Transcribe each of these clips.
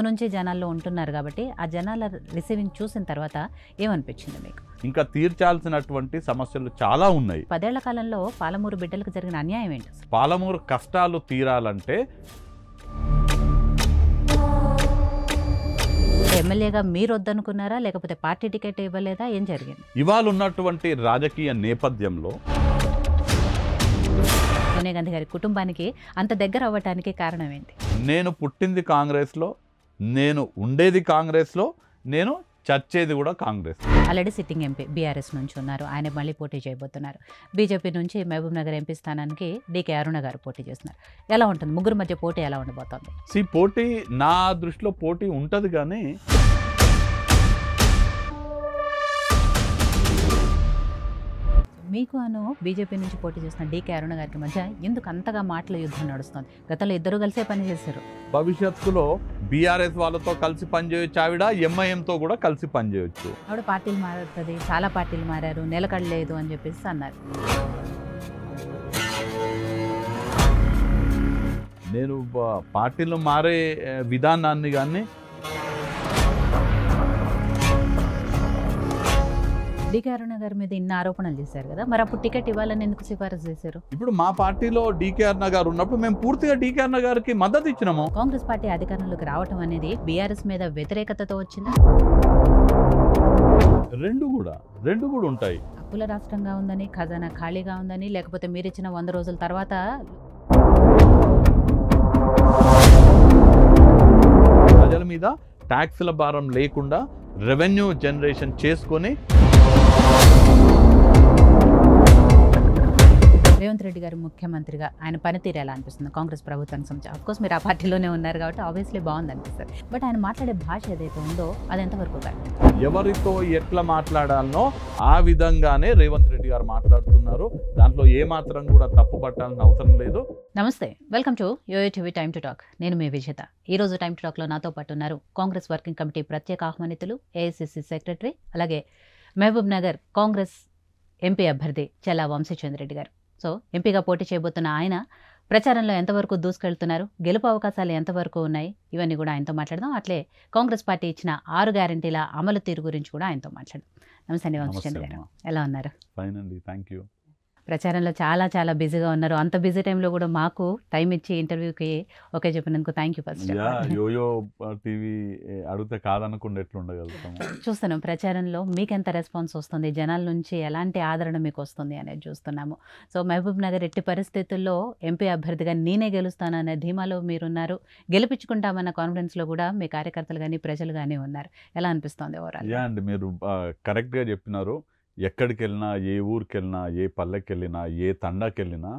నుంచి జనాల్లో ఉంటున్నారు కాబట్టి ఆ జనాల రిసీవింగ్ చూసిన తర్వాత ఏమనిపించింది మీకు? ఇంకా తీర్చాల్సినటువంటి సమస్యలు చాలా ఉన్నాయి. 10 ఏళ్ల కాలంలో పాలమూరు బిడ్డలకు జరిగిన అన్యాయం ఏంటి? పాలమూరు కష్టాలు తీరాలంటే ఎమ్మెల్యేగా మీరు వద్దనుకున్నారా, లేకపోతే పార్టీ టికెట్ ఇవ్వలేదా, ఏం జరిగింది? ఇవాళ ఉన్నటువంటి రాజకీయ నేపథ్యంలో సోనియా గాంధీ గారి కుటుంబానికి అంత దగ్గర అవ్వటానికి కారణం ఏంటి? నేను పుట్టింది కాంగ్రెస్లో, నేను ఉండేది కాంగ్రెస్లో, నేను చచ్చేది కూడా Congress. Already sitting MP BRS నుంచి ఉన్నారు, ఆయన మళ్ళీ పోటీ చేయబోతున్నారు. బీజేపీ నుంచి మహబూబ్ నగర్ ఎంపీ స్థానానికి డీకే అరుణ గారు పోటీ చేస్తున్నారు. ఎలా ఉంటుంది ముగ్గురు మధ్య పోటీ, ఎలా ఉండబోతోంది? పోటీ నా దృష్టిలో పోటీ ఉంటుంది, కానీ మీకు అను బీజేపీ నుంచి పోటీ చేస్తున్న డీకే అరుణ గారికి మధ్య ఎందుకు అంతగా మాటల యుద్ధం నడుస్తుంది? గతంలో ఇద్దరు కలిసే పనిచేశారు. భవిష్యత్తులో బీఆర్ఎస్ వాళ్ళతో కలిసి పనిచేయొచ్చు, ఆవిడ ఎంఐఎంతో కూడా కలిసి పనిచేయొచ్చు. ఆవిడ పార్టీలు మారుతుంది, చాలా పార్టీలు మారారు, నిలకడలేదు అని చెప్పేసి అన్నారు. నేను పార్టీలు మారే విధానాన్ని కానీ డీకే అరుణ గారి మీద ఇన్ని ఆరోపణలు చేశారు కదా, మరి అప్పుడు టికెట్ ఇవ్వాలని ఎందుకు సిఫారసు చేశారు? ఇప్పుడు మా పార్టీలో డీకే అరుణ గారు ఉన్నప్పుడు మేము పూర్తిగా డీకే అరుణ గారికి మద్దతు ఇచ్చినాము. కాంగ్రెస్ పార్టీ అధికారంలోకి రావటం అనేది బీఆర్ఎస్ మీద వ్యతిరేకతతో వచ్చిందా? రెండు కూడా ఉంటాయి. అప్పుల రాష్ట్రంగా ఉందని, ఖజానా ఖాళీగా ఉందని, లేకపోతే మీరు ఇచ్చిన 100 రోజుల తర్వాత ప్రజల మీద ట్యాక్సుల భారం లేకుండా రెవెన్యూ జనరేషన్ చేసుకొని రేవంత్ రెడ్డి గారు ముఖ్యమంత్రిగా ఆయన పనితీరు ఎలా అనిపిస్తుంది కాంగ్రెస్ ప్రభుత్వానికి సంబంధించి? అఫ్కోర్స్ మీరు ఆ పార్టీలోనే ఉన్నారు కాబట్టి ఆబ్వియస్లీ బాగుంది అనిపిస్తుంది. బట్ ఆయన మాట్లాడే భాష ఏదైతే ఉందో అది ఎంతవరకు ఎవరితో ఎట్లా మాట్లాడాలనో ఆ విధంగానే రేవంత్ రెడ్డి గారు మాట్లాడుతున్నారు. దాంట్లో ఏమాత్రం కూడా తప్పు పట్టాల్సిన అవసరం లేదు. నమస్తే, welcome to YoYo TV time to talk. నేను మీ విజేత. ఈ రోజు టైమ్ టు టాక్లో నాతో పాటు ఉన్నారు కాంగ్రెస్ వర్కింగ్ కమిటీ ప్రత్యేక ఆహ్వానితులు, ఏఐసిసి సెక్రటరీ, అలాగే మహబూబ్ నగర్ కాంగ్రెస్ ఎంపీ అభ్యర్థి చెల్లా వంశీచంద్రెడ్డి గారు. సో ఎంపీగా పోటీ చేయబోతున్న ఆయన ప్రచారంలో ఎంతవరకు దూసుకెళ్తున్నారు, గెలుపు అవకాశాలు ఎంతవరకు ఉన్నాయి, ఇవన్నీ కూడా ఆయనతో మాట్లాడదాం. అట్లే కాంగ్రెస్ పార్టీ ఇచ్చిన 6 గ్యారంటీల అమలు తీరు గురించి కూడా ఆయనతో మాట్లాడదాం. నమస్తే అండి వంశీచంద్ర గారు, ఎలా ఉన్నారు? ఫైన్ అండి, థ్యాంక్ యూ. ప్రచారంలో చాలా బిజీగా ఉన్నారు. అంత బిజీ టైంలో కూడా మాకు టైం ఇచ్చి ఇంటర్వ్యూకి ఓకే చెప్పినందుకు thank you. First Yoyo TV అడిగితే కాదనకుండా ఎట్లా ఉండగలుగుతాము? చూస్తున్నాం ప్రచారంలో మీకు ఎంత రెస్పాన్స్ వస్తుంది, జనాల నుంచి ఎలాంటి ఆదరణ మీకు వస్తుంది అనేది చూస్తున్నాము. సో మహబూబ్ నగర్ ఎట్టి పరిస్థితుల్లో ఎంపీ అభ్యర్థిగా నేనే గెలుస్తాననే ధీమాలో మీరున్నారు, గెలిపించుకుంటామన్న కాన్ఫిడెన్స్లో కూడా మీ కార్యకర్తలు కానీ ప్రజలు కానీ ఉన్నారు. ఎలా అనిపిస్తుంది ఓవరాల్? అండి, మీరు కరెక్ట్గా చెప్పినారు. ఎక్కడికి వెళ్ళినా, ఏ ఊరికి వెళ్ళినా, ఏ పల్లెకి వెళ్ళినా, ఏ తండాకి వెళ్ళినా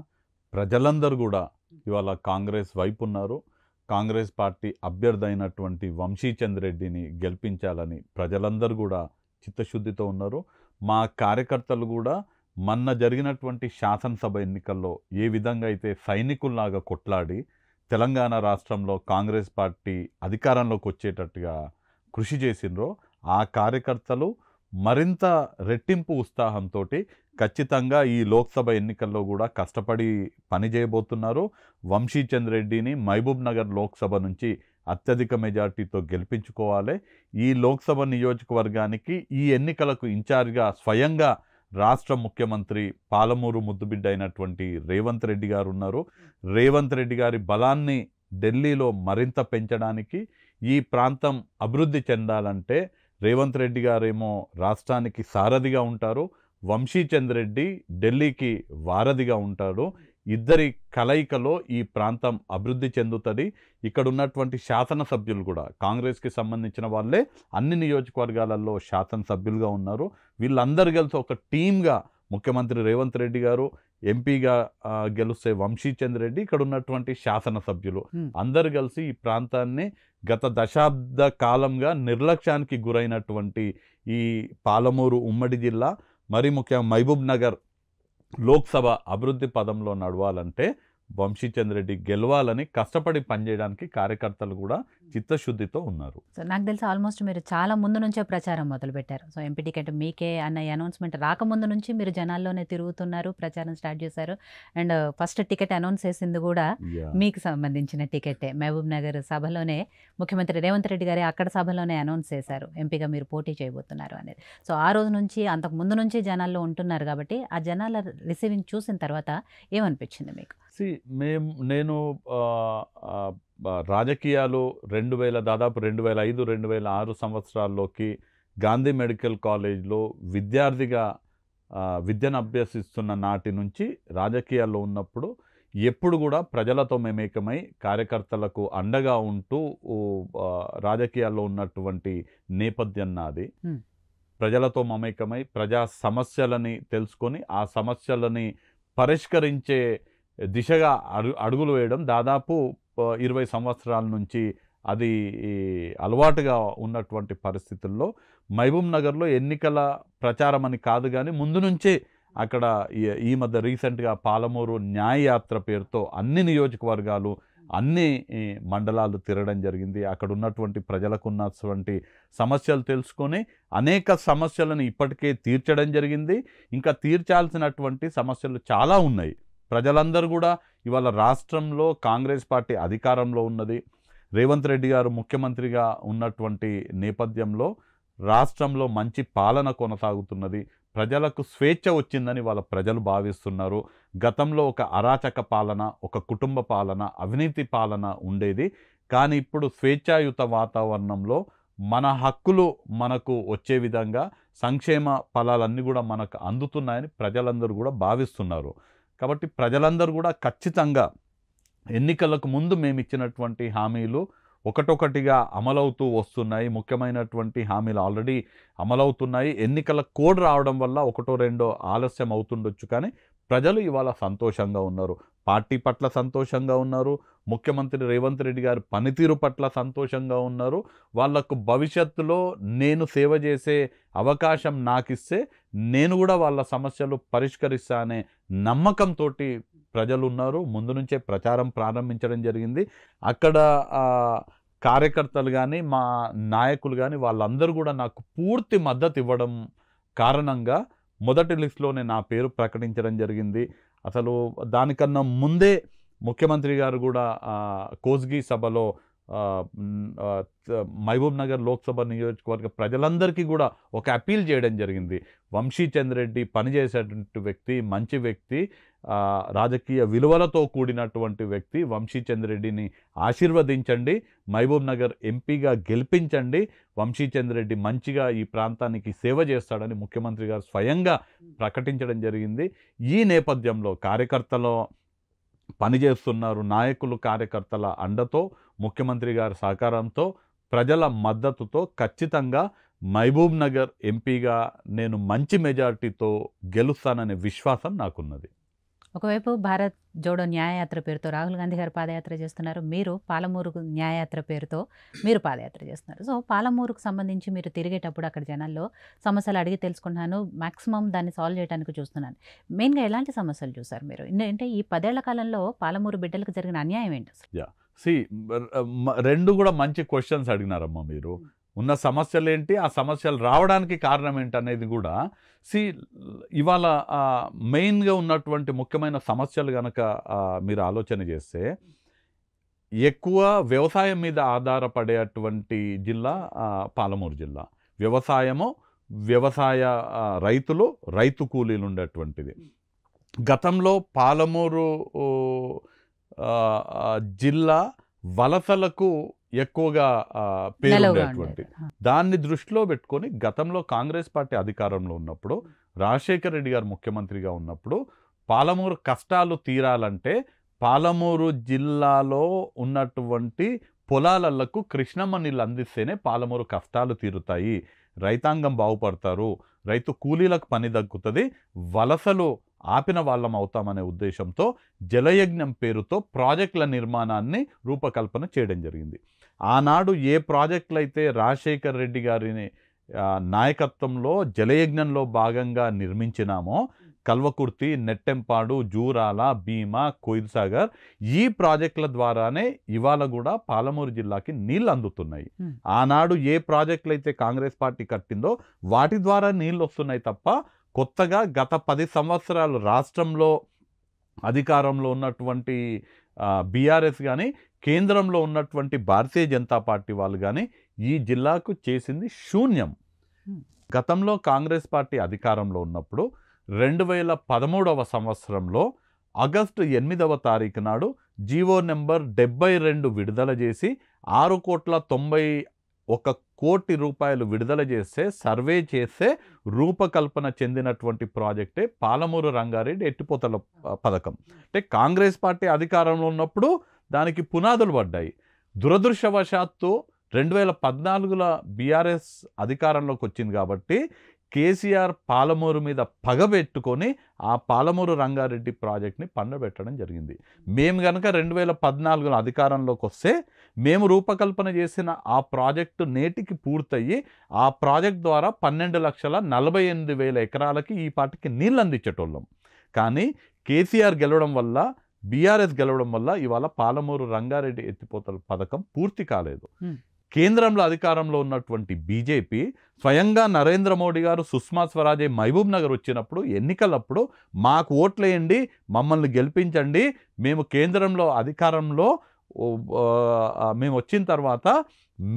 ప్రజలందరూ కూడా ఇవాళ కాంగ్రెస్ వైపు ఉన్నారు. కాంగ్రెస్ పార్టీ అభ్యర్థి అయినటువంటి వంశీచంద్రెడ్డిని గెలిపించాలని ప్రజలందరూ కూడా చిత్తశుద్ధితో ఉన్నారు. మా కార్యకర్తలు కూడా మొన్న జరిగినటువంటి శాసనసభ ఎన్నికల్లో ఏ విధంగా అయితే సైనికుల్లాగా కొట్లాడి తెలంగాణ రాష్ట్రంలో కాంగ్రెస్ పార్టీ అధికారంలోకి వచ్చేటట్టుగా కృషి చేసిండ్రో ఆ కార్యకర్తలు మరింత రెట్టింపు ఉత్సాహంతో ఖచ్చితంగా ఈ లోక్సభ ఎన్నికల్లో కూడా కష్టపడి పనిచేయబోతున్నారు. వంశీచంద్రెడ్డిని మహబూబ్ నగర్ లోక్సభ నుంచి అత్యధిక మెజార్టీతో గెలిపించుకోవాలి. ఈ లోక్సభ నియోజకవర్గానికి ఈ ఎన్నికలకు ఇన్ఛార్జ్గా స్వయంగా రాష్ట్ర ముఖ్యమంత్రి పాలమూరు ముద్దుబిడ్డ అయినటువంటి రేవంత్ రెడ్డి గారు ఉన్నారు. రేవంత్ రెడ్డి గారి బలాన్ని ఢిల్లీలో మరింత పెంచడానికి, ఈ ప్రాంతం అభివృద్ధి చెందాలంటే రేవంత్ రెడ్డి గారేమో రాష్ట్రానికి సారథిగా ఉంటారు, వంశీచంద్రెడ్డి ఢిల్లీకి వారధిగా ఉంటాడు. ఇద్దరి కలయికలో ఈ ప్రాంతం అభివృద్ధి చెందుతుంది. ఇక్కడ ఉన్నటువంటి శాసనసభ్యులు కూడా కాంగ్రెస్కి సంబంధించిన వాళ్ళే అన్ని నియోజకవర్గాలలో శాసనసభ్యులుగా ఉన్నారు. వీళ్ళందరూ కలిసి ఒక టీమ్గా ముఖ్యమంత్రి రేవంత్ రెడ్డి గారు, ఎంపీగా గెలిస్తే వంశీచంద్రెడ్డి, ఇక్కడ ఉన్నటువంటి శాసనసభ్యులు అందరు కలిసి ఈ ప్రాంతాన్ని గత దశాబ్ద కాలంగా నిర్లక్ష్యానికి గురైనటువంటి ఈ పాలమూరు ఉమ్మడి జిల్లా, మరి ముఖ్యంగా మహబూబ్ నగర్ లోక్సభ అభివృద్ధి పదంలో నడవాలంటే వంశీచంద్ర రెడ్డి గెలవాలని కష్టపడి పనిచేయడానికి కార్యకర్తలు కూడా చిత్తశుద్ధితో ఉన్నారు. సో నాకు తెలిసి ఆల్మోస్ట్ మీరు చాలా ముందు నుంచే ప్రచారం మొదలుపెట్టారు. సో ఎంపీ టికెట్ మీకే అన్న అనౌన్స్మెంట్ రాకముందు నుంచి మీరు జనాల్లోనే తిరుగుతున్నారు, ప్రచారం స్టార్ట్ చేశారు. అండ్ ఫస్ట్ టికెట్ అనౌన్స్ చేసింది కూడా మీకు సంబంధించిన టికెటే. మహబూబ్ నగర్ సభలోనే ముఖ్యమంత్రి రేవంత్ రెడ్డి గారే అక్కడ సభలోనే అనౌన్స్ చేశారు ఎంపీగా మీరు పోటీ చేయబోతున్నారు అనేది. సో ఆ రోజు నుంచి అంతకు ముందు నుంచి జనాల్లో ఉంటున్నారు కాబట్టి ఆ జనాల రిసీవింగ్ చూసిన తర్వాత ఏమనిపించింది మీకు? నేను రాజకీయాలు దాదాపు 2005, 2006 సంవత్సరాల్లోకి గాంధీ మెడికల్ కాలేజ్లో విద్యార్థిగా విద్యను అభ్యసిస్తున్న నాటి నుంచి రాజకీయాల్లో ఉన్నప్పుడు ఎప్పుడు కూడా ప్రజలతో మమేకమై కార్యకర్తలకు అండగా ఉంటూ రాజకీయాల్లో ఉన్నటువంటి నేపథ్యం నాది. ప్రజలతో మమేకమై ప్రజా సమస్యలని తెలుసుకొని ఆ సమస్యలని పరిష్కరించే దిశగా అడుగులు వేయడం దాదాపు 20 సంవత్సరాల నుంచి అది అలవాటుగా ఉన్నటువంటి పరిస్థితుల్లో మహబూబ్ నగర్లో ఎన్నికల ప్రచారం అని కాదు కానీ ముందు నుంచే అక్కడ ఈ మధ్య రీసెంట్గా పాలమూరు న్యాయయాత్ర పేరుతో అన్ని నియోజకవర్గాలు అన్ని మండలాలు తిరగడం జరిగింది. అక్కడ ఉన్నటువంటి ప్రజలకు ఉన్నటువంటి సమస్యలు తెలుసుకొని అనేక సమస్యలను ఇప్పటికే తీర్చడం జరిగింది. ఇంకా తీర్చాల్సినటువంటి సమస్యలు చాలా ఉన్నాయి. ప్రజలందరూ కూడా ఇవాళ రాష్ట్రంలో కాంగ్రెస్ పార్టీ అధికారంలో ఉన్నది. రేవంత్ రెడ్డి గారు ముఖ్యమంత్రిగా ఉన్నటువంటి నేపథ్యంలో రాష్ట్రంలో మంచి పాలన కొనసాగుతున్నది. ప్రజలకు స్వేచ్ఛ వచ్చిందని వాళ్ళ ప్రజలు భావిస్తున్నారు. గతంలో ఒక అరాచక పాలన, ఒక కుటుంబ పాలన, అవినీతి పాలన ఉండేది. కానీ ఇప్పుడు స్వేచ్ఛాయుత వాతావరణంలో మన హక్కులు మనకు వచ్చే విధంగా సంక్షేమ ఫలాలన్నీ కూడా మనకు అందుతున్నాయని ప్రజలందరూ కూడా భావిస్తున్నారు. కాబట్టి ప్రజలందరూ కూడా ఖచ్చితంగా ఎన్నికలకు ముందు మేము ఇచ్చినటువంటి హామీలు ఒకటొకటిగా అమలవుతూ వస్తున్నాయి. ముఖ్యమైనటువంటి హామీలు ఆల్రెడీ అమలవుతున్నాయి. ఎన్నికల కోడ్ రావడం వల్ల ఒకటో రెండో ఆలస్యం అవుతుండొచ్చు కానీ ప్రజలు ఇవాళ సంతోషంగా ఉన్నారు. పార్టీ పట్ల సంతోషంగా ఉన్నారు. ముఖ్యమంత్రి రేవంత్ రెడ్డి గారి పనితీరు పట్ల సంతోషంగా ఉన్నారు. వాళ్లకు భవిష్యత్తులో నేను సేవ చేసే అవకాశం నాకిస్తే నేను కూడా వాళ్ళ సమస్యలు పరిష్కరిస్తా అనే నమ్మకంతో ప్రజలు ఉన్నారు. ముందు నుంచే ప్రచారం ప్రారంభించడం జరిగింది. అక్కడ కార్యకర్తలు కానీ మా నాయకులు కానీ వాళ్ళందరూ కూడా నాకు పూర్తి మద్దతు ఇవ్వడం కారణంగా మొదటి లిస్టులోనే నా పేరు ప్రకటించడం జరిగింది. అసలు దానికన్నా ముందే ముఖ్యమంత్రి గారు కూడా కోస్గి సభలో మహబూబ్ నగర్ లోక్సభ నియోజకవర్గ ప్రజలందరికీ కూడా ఒక అపీల్ చేయడం జరిగింది. వంశీచంద్ర రెడ్డి పనిచేసేటువంటి వ్యక్తి, మంచి వ్యక్తి, రాజకీయ విలువలతో కూడినటువంటి వ్యక్తి. వంశీచంద్ర రెడ్డిని ఆశీర్వదించండి, మహబూబ్ నగర్ ఎంపీగా గెలిపించండి. వంశీచంద్ర రెడ్డి మంచిగా ఈ ప్రాంతానికి సేవ చేస్తాడని ముఖ్యమంత్రి గారు స్వయంగా ప్రకటించడం జరిగింది. ఈ నేపథ్యంలో కార్యకర్తలు పనిచేస్తున్నారు. నాయకులు కార్యకర్తల అండతో, ముఖ్యమంత్రి గారి సహకారంతో, ప్రజల మద్దతుతో ఖచ్చితంగా మహబూబ్ నగర్ ఎంపీగా నేను మంచి మెజారిటీతో గెలుస్తాననే విశ్వాసం నాకున్నది. ఒకవైపు భారత్ జోడో న్యాయయాత్ర పేరుతో రాహుల్ గాంధీ గారు పాదయాత్ర చేస్తున్నారు. మీరు పాలమూరు న్యాయయాత్ర పేరుతో మీరు పాదయాత్ర చేస్తున్నారు. సో పాలమూరుకు సంబంధించి మీరు తిరిగేటప్పుడు అక్కడ జనాల్లో సమస్యలు అడిగి తెలుసుకున్నాను. మ్యాక్సిమం దాన్ని సాల్వ్ చేయడానికి చూస్తున్నాను. మెయిన్గా ఎలాంటి సమస్యలు చూసారు మీరు? అంటే ఈ 10 ఏళ్ల కాలంలో పాలమూరు బిడ్డలకు జరిగిన అన్యాయం ఏంటి అసలు? రెండు కూడా మంచి క్వశ్చన్స్ అడిగినారమ్మా మీరు. ఉన్న సమస్యలు ఏంటి, ఆ సమస్యలు రావడానికి కారణం ఏంటనేది కూడా ఇవాళ మెయిన్గా ఉన్నటువంటి ముఖ్యమైన సమస్యలు కనుక మీరు ఆలోచన చేస్తే ఎక్కువ వ్యవసాయం మీద ఆధారపడేటువంటి జిల్లా పాలమూరు జిల్లా. వ్యవసాయ రైతులు, రైతు కూలీలు ఉండేటువంటిది. గతంలో పాలమూరు జిల్లా వలసలకు ఎక్కువగా పేరుండేటువంటి దాన్ని దృష్టిలో పెట్టుకొని గతంలో కాంగ్రెస్ పార్టీ అధికారంలో ఉన్నప్పుడు, రాజశేఖర రెడ్డి గారు ముఖ్యమంత్రిగా ఉన్నప్పుడు పాలమూరు కష్టాలు తీరాలంటే పాలమూరు జిల్లాలో ఉన్నటువంటి పొలాలకు కృష్ణమ్మ నీళ్ళు అందిస్తేనే పాలమూరు కష్టాలు తీరుతాయి, రైతాంగం బాగుపడతారు, రైతు కూలీలకు పని దక్కుతుంది, వలసలు ఆపిన వాళ్ళం అవుతామనే ఉద్దేశంతో జలయజ్ఞం పేరుతో ప్రాజెక్టుల నిర్మాణాన్ని రూపకల్పన చేయడం జరిగింది. ఆనాడు ఏ ప్రాజెక్టులు అయితే రాజశేఖర్ రెడ్డి గారిని నాయకత్వంలో జలయజ్ఞంలో భాగంగా నిర్మించినామో కల్వకుర్తి, నెట్టెంపాడు, జూరాల, భీమా, కోయిల్సాగర్ ఈ ప్రాజెక్టుల ద్వారానే ఇవాళ కూడా పాలమూరు జిల్లాకి నీళ్ళు అందుతున్నాయి. ఆనాడు ఏ ప్రాజెక్టులు అయితే కాంగ్రెస్ పార్టీ కట్టిందో వాటి ద్వారా నీళ్ళు వస్తున్నాయి తప్ప కొత్తగా గత 10 సంవత్సరాలు రాష్ట్రంలో అధికారంలో ఉన్నటువంటి బీఆర్ఎస్ కానీ కేంద్రంలో ఉన్నటువంటి భారతీయ జనతా పార్టీ వాళ్ళు కానీ ఈ జిల్లాకు చేసింది శూన్యం. గతంలో కాంగ్రెస్ పార్టీ అధికారంలో ఉన్నప్పుడు 2013వ సంవత్సరంలో ఆగస్టు 8వ తారీఖు నాడు జీవో నెంబర్ 72 విడుదల చేసి 6,91 కోటి రూపాయలు విడుదల చేస్తే సర్వే చేస్తే రూపకల్పన చెందినటువంటి ప్రాజెక్టే పాలమూరు రంగారెడ్డి ఎత్తిపోతల పథకం. అంటే కాంగ్రెస్ పార్టీ అధికారంలో ఉన్నప్పుడు దానికి పునాదులు పడ్డాయి. దురదృష్టవశాత్తు 2014లో బీఆర్ఎస్ అధికారంలోకి వచ్చింది కాబట్టి కేసీఆర్ పాలమూరు మీద పగబెట్టుకొని ఆ పాలమూరు రంగారెడ్డి ప్రాజెక్ట్ని పండబెట్టడం జరిగింది. మేము కనుక 2014లో అధికారంలోకి వస్తే మేము రూపకల్పన చేసిన ఆ ప్రాజెక్టు నేటికి పూర్తయ్యి ఆ ప్రాజెక్ట్ ద్వారా 12,48,000 ఎకరాలకి ఈ పాటికి నీళ్ళు అందించేటోళ్ళం. కానీ కేసీఆర్ గెలవడం వల్ల బీఆర్ఎస్ గెలవడం వల్ల ఇవాళ పాలమూరు రంగారెడ్డి ఎత్తిపోతల పథకం పూర్తి కాలేదు. కేంద్రంలో అధికారంలో ఉన్నటువంటి బీజేపీ స్వయంగా నరేంద్ర మోడీ గారు, సుష్మా స్వరాజే మహబూబ్ నగర్ వచ్చినప్పుడు ఎన్నికలప్పుడు మాకు ఓట్లేయండి, మమ్మల్ని గెలిపించండి, మేము కేంద్రంలో అధికారంలో మేము వచ్చిన తర్వాత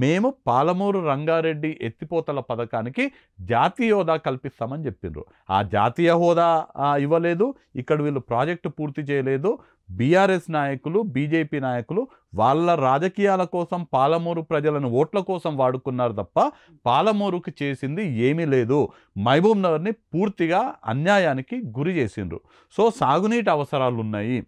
మేము పాలమూరు రంగారెడ్డి ఎత్తిపోతల పథకానికి జాతీయ హోదా కల్పిస్తామని చెప్పిండ్రు. ఆ జాతీయ హోదా ఇవ్వలేదు, ఇక్కడ వీళ్ళు ప్రాజెక్టు పూర్తి చేయలేదు. బీఆర్ఎస్ నాయకులు, బీజేపీ నాయకులు వాళ్ళ రాజకీయాల కోసం పాలమూరు ప్రజలను ఓట్ల కోసం వాడుకున్నారు తప్ప పాలమూరుకు చేసింది ఏమీ లేదు. మహబూబ్ నగర్ని పూర్తిగా అన్యాయానికి గురి చేసిండ్రు. సో సాగునీటి అవసరాలు ఉన్నాయి,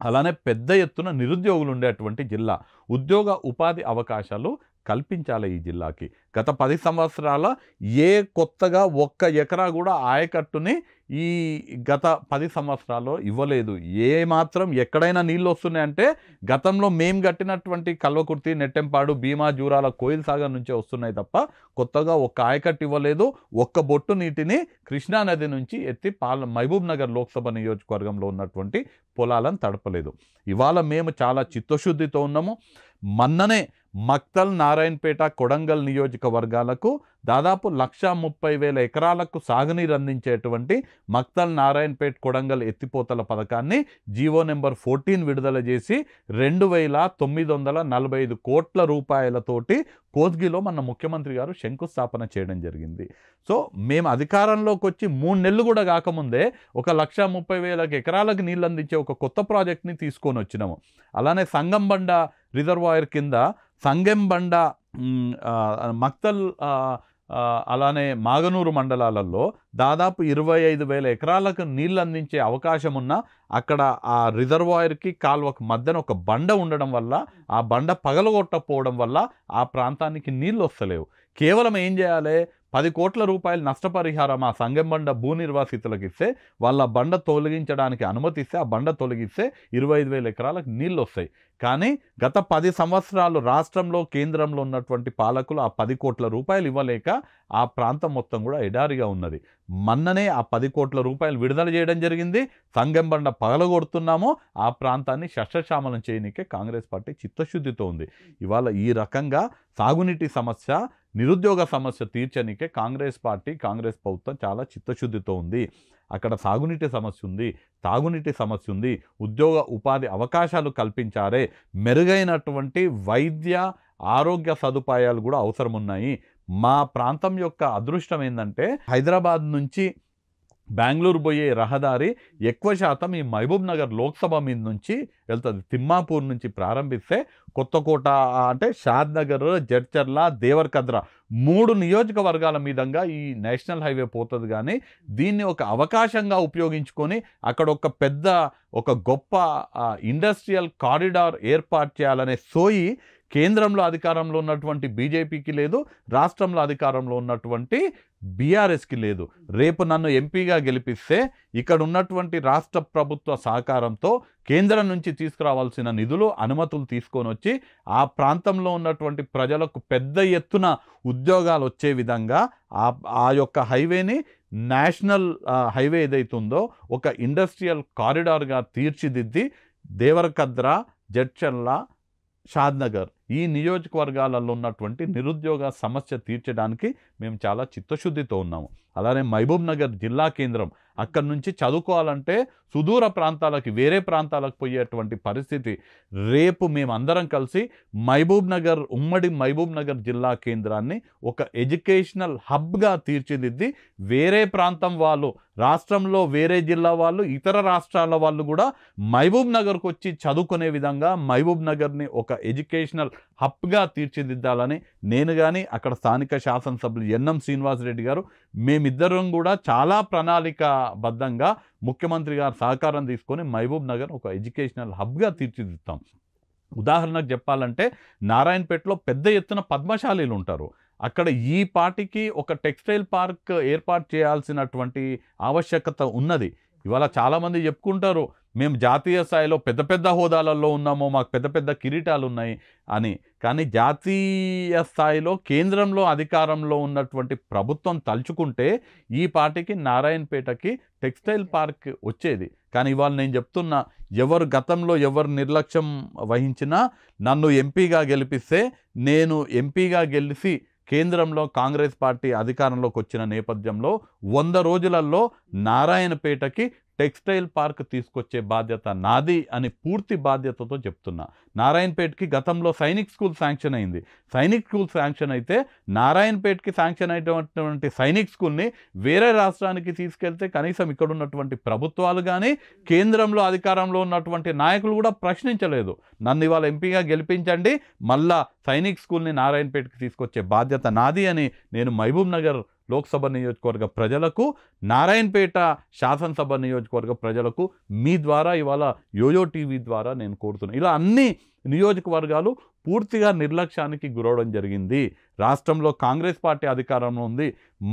అలానే పెద్ద ఎత్తున నిరుద్యోగులు ఉండేటువంటి జిల్లా, ఉద్యోగ ఉపాధి అవకాశాలు కల్పించాలి ఈ జిల్లాకి. గత 10 సంవత్సరాల ఏ కొత్తగా 1 ఎకరా కూడా ఆయకట్టుని ఈ గత 10 సంవత్సరాల్లో ఇవ్వలేదు. ఏ మాత్రం ఎక్కడైనా నీళ్ళు వస్తున్నాయంటే గతంలో మేము కట్టినటువంటి కల్వకుర్తి, నెట్టెంపాడు, భీమా, జూరాల, కోయిల్సాగర్ నుంచే వస్తున్నాయి తప్ప కొత్తగా 1 ఆయకట్టు ఇవ్వలేదు. 1 బొట్టు నీటిని కృష్ణానది నుంచి ఎత్తి మహబూబ్ నగర్ లోక్సభ నియోజకవర్గంలో ఉన్నటువంటి పొలాలను తడపలేదు. ఇవాళ మేము చాలా చిత్తశుద్ధితో ఉన్నాము. మొన్ననే మక్తల్, నారాయణపేట, కొడంగల్ నియోజకవర్గాలకు దాదాపు 1,30,000 ఎకరాలకు సాగునీరు అందించేటువంటి మక్తల్, నారాయణపేట, కొడంగల్ ఎత్తిపోతల పథకాన్ని జీవో నెంబర్ 14 విడుదల చేసి 2,945 కోట్ల రూపాయలతోటి కోస్గిలో మన ముఖ్యమంత్రి గారు శంకుస్థాపన చేయడం జరిగింది. సో మేము అధికారంలోకి వచ్చి 3 నెలలు కూడా కాకముందే 1,30,000 ఎకరాలకు నీళ్ళు అందించే ఒక కొత్త ప్రాజెక్ట్ని తీసుకొని వచ్చినాము. అలానే సంగంబండ రిజర్వాయర్ కింద సంగంబండ, మక్తల్, అలానే మాగనూరు మండలాలలో దాదాపు 25,000 ఎకరాలకు నీళ్ళు అందించే అవకాశం ఉన్న అక్కడ ఆ రిజర్వాయర్కి కాలువకు మధ్యన ఒక బండ ఉండడం వల్ల ఆ బండ పగలగొట్టకపోవడం వల్ల ఆ ప్రాంతానికి నీళ్ళు వస్తలేవు. కేవలం ఏం చేయాలి, 10 కోట్ల రూపాయలు నష్టపరిహారం ఆ సంగంబండ భూ నిర్వాసితులకు ఇస్తే వాళ్ళ బండ తొలగించడానికి అనుమతిస్తే ఆ బండ తొలగిస్తే 25,000 ఎకరాలకు నీళ్ళు వస్తాయి. కానీ గత 10 సంవత్సరాలు రాష్ట్రంలో కేంద్రంలో ఉన్నటువంటి పాలకులు ఆ 10 కోట్ల రూపాయలు ఇవ్వలేక ఆ ప్రాంతం మొత్తం కూడా ఎడారిగా ఉన్నది. మొన్ననే ఆ 10 కోట్ల రూపాయలు విడుదల చేయడం జరిగింది. సంగంబండ పగలగొడుతున్నామో ఆ ప్రాంతాన్ని శస్త్రశామలం చేయనికే కాంగ్రెస్ పార్టీ చిత్తశుద్ధితో ఉంది. ఇవాళ ఈ రకంగా సాగునీటి సమస్య, నిరుద్యోగ సమస్య తీర్చనికే కాంగ్రెస్ పార్టీ, కాంగ్రెస్ ప్రభుత్వం చాలా చిత్తశుద్ధితో ఉంది. అక్కడ సాగునీటి సమస్య ఉంది, తాగునీటి సమస్య ఉంది, ఉద్యోగ ఉపాధి అవకాశాలు కల్పించారే, మెరుగైనటువంటి వైద్య ఆరోగ్య సదుపాయాలు కూడా అవసరం ఉన్నాయి. మా ప్రాంతం యొక్క అదృష్టం ఏంటంటే హైదరాబాద్ నుంచి బెంగళూరు పోయే రహదారి ఎక్కువ శాతం ఈ మహబూబ్ నగర్ లోక్సభ మీద నుంచి వెళ్తుంది. తిమ్మాపూర్ నుంచి ప్రారంభిస్తే కొత్తకోట అంటే షాద్నగర్, జడ్చర్ల, దేవరకద్ర 3 నియోజకవర్గాల మీదంగా ఈ నేషనల్ హైవే పోతుంది. కానీ దీన్ని ఒక అవకాశంగా ఉపయోగించుకొని అక్కడ ఒక గొప్ప ఇండస్ట్రియల్ కారిడార్ ఏర్పాటు చేయాలనే సోయి కేంద్రంలో అధికారంలో ఉన్నటువంటి బీజేపీకి లేదు, రాష్ట్రంలో అధికారంలో ఉన్నటువంటి బీఆర్ఎస్కి లేదు. రేపు నన్ను ఎంపీగా గెలిపిస్తే ఇక్కడ ఉన్నటువంటి రాష్ట్ర ప్రభుత్వ సహకారంతో కేంద్రం నుంచి తీసుకురావాల్సిన నిధులు, అనుమతులు తీసుకొని వచ్చి ఆ ప్రాంతంలో ఉన్నటువంటి ప్రజలకు పెద్ద ఎత్తున ఉద్యోగాలు వచ్చే విధంగా ఆ యొక్క హైవేని నేషనల్ హైవే ఏదైతే ఉందో ఒక ఇండస్ట్రియల్ కారిడార్గా తీర్చిదిద్ది దేవరకద్ర, జడ్చర్ల, షాద్నగర్ ఈ నియోజకవర్గాలలో ఉన్నటువంటి నిరుద్యోగ సమస్య తీర్చడానికి మేము చాలా చిత్తశుద్ధితో ఉన్నాము. అలానే మహబూబ్ నగర్ జిల్లా కేంద్రం, అక్కడి నుంచి చదువుకోవాలంటే సుదూర ప్రాంతాలకి, వేరే ప్రాంతాలకు పోయేటువంటి పరిస్థితి. రేపు మేమందరం కలిసి ఉమ్మడి మహబూబ్ నగర్ జిల్లా కేంద్రాన్ని ఒక ఎడ్యుకేషనల్ హబ్గా తీర్చిదిద్ది వేరే ప్రాంతం వాళ్ళు, రాష్ట్రంలో వేరే జిల్లా వాళ్ళు, ఇతర రాష్ట్రాల వాళ్ళు కూడా మహబూబ్ నగర్కు వచ్చి చదువుకునే విధంగా మహబూబ్ నగర్ని ఒక ఎడ్యుకేషనల్ హబ్గా తీర్చిదిద్దాలని నేను కానీ అక్కడ స్థానిక శాసనసభ్యులు ఎన్ఎం శ్రీనివాసరెడ్డి గారు మేమిద్దరం కూడా చాలా ప్రణాళికాబద్ధంగా ముఖ్యమంత్రి గారు సహకారం తీసుకొని మహబూబ్ నగర్ ఒక ఎడ్యుకేషనల్ హబ్గా తీర్చిదిద్దాం. ఉదాహరణకు చెప్పాలంటే నారాయణపేటలో పెద్ద ఎత్తున పద్మశాలీలు ఉంటారు. అక్కడ ఈ పార్టీకి ఒక టెక్స్టైల్ పార్క్ ఏర్పాటు చేయాల్సినటువంటి ఆవశ్యకత ఉన్నది. ఇవాళ చాలామంది చెప్పుకుంటారు మేము జాతీయ స్థాయిలో పెద్ద పెద్ద హోదాలలో ఉన్నామో, మాకు పెద్ద పెద్ద కిరీటాలు ఉన్నాయి అని. కానీ జాతీయ స్థాయిలో కేంద్రంలో అధికారంలో ఉన్నటువంటి ప్రభుత్వం తలుచుకుంటే ఈ పార్టీకి నారాయణపేటకి టెక్స్టైల్ పార్క్ వచ్చేది. కానీ ఇవాళ నేను చెప్తున్నా, గతంలో ఎవరు నిర్లక్ష్యం వహించినా నన్ను ఎంపీగా గెలిపిస్తే, నేను ఎంపీగా గెలిచి కేంద్రంలో కాంగ్రెస్ పార్టీ అధికారంలోకి వచ్చిన నేపథ్యంలో 100 రోజులలో నారాయణపేటకి టెక్స్టైల్ పార్క్ తీసుకొచ్చే బాధ్యత నాది అని పూర్తి బాధ్యతతో చెప్తున్నా. నారాయణపేటకి గతంలో సైనిక్ స్కూల్ శాంక్షన్ అయింది. సైనిక్ స్కూల్ శాంక్షన్ అయితే నారాయణపేటకి శాంక్షన్ అయినటువంటి సైనిక్ స్కూల్ని వేరే రాష్ట్రానికి తీసుకెళ్తే కనీసం ఇక్కడ ఉన్నటువంటి ప్రభుత్వాలు కానీ కేంద్రంలో అధికారంలో ఉన్నటువంటి నాయకులు కూడా ప్రశ్నించలేదు. నన్ను ఇవాళ ఎంపీగా గెలిపించండి, మళ్ళా సైనిక్ స్కూల్ని నారాయణపేటకి తీసుకొచ్చే బాధ్యత నాది అని నేను మహబూబ్ నగర్ లోక్సభ నియోజకవర్గ ప్రజలకు, నారాయణపేట శాసనసభ నియోజకవర్గ ప్రజలకు మీ ద్వారా ఇవాళ యోయో టీవీ ద్వారా నేను కోరుతున్నాను. ఇలా అన్ని నియోజకవర్గాలు పూర్తిగా నిర్లక్ష్యానికి గురవడం జరిగింది. రాష్ట్రంలో కాంగ్రెస్ పార్టీ అధికారంలో ఉంది.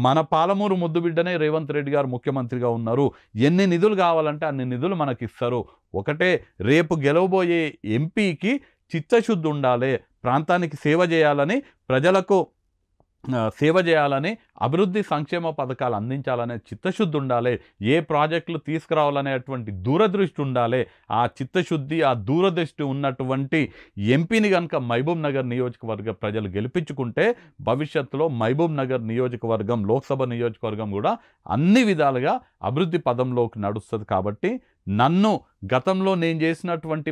మన పాలమూరు ముద్దుబిడ్డనే రేవంత్ రెడ్డి గారు ముఖ్యమంత్రిగా ఉన్నారు. ఎన్ని నిధులు కావాలంటే అన్ని నిధులు మనకిస్తారు. ఒకటే, రేపు గెలవబోయే ఎంపీకి చిత్తశుద్ధి ఉండాలి, ప్రాంతానికి సేవ చేయాలని, ప్రజలకు సేవ చేయాలని, అభివృద్ధి సంక్షేమ పథకాలు అందించాలనే చిత్తశుద్ధి ఉండాలి, ఏ ప్రాజెక్టులు తీసుకురావాలనేటువంటి దూరదృష్టి ఉండాలి. ఆ చిత్తశుద్ధి, ఆ దూరదృష్టి ఉన్నటువంటి ఎంపీని కనుక మహబూబ్ నగర్ నియోజకవర్గ ప్రజలు గెలిపించుకుంటే భవిష్యత్తులో మహబూబ్ నగర్ నియోజకవర్గం, లోక్సభ నియోజకవర్గం కూడా అన్ని విధాలుగా అభివృద్ధి పదంలోకి నడుస్తుంది. కాబట్టి నన్ను గతంలో నేను చేసినటువంటి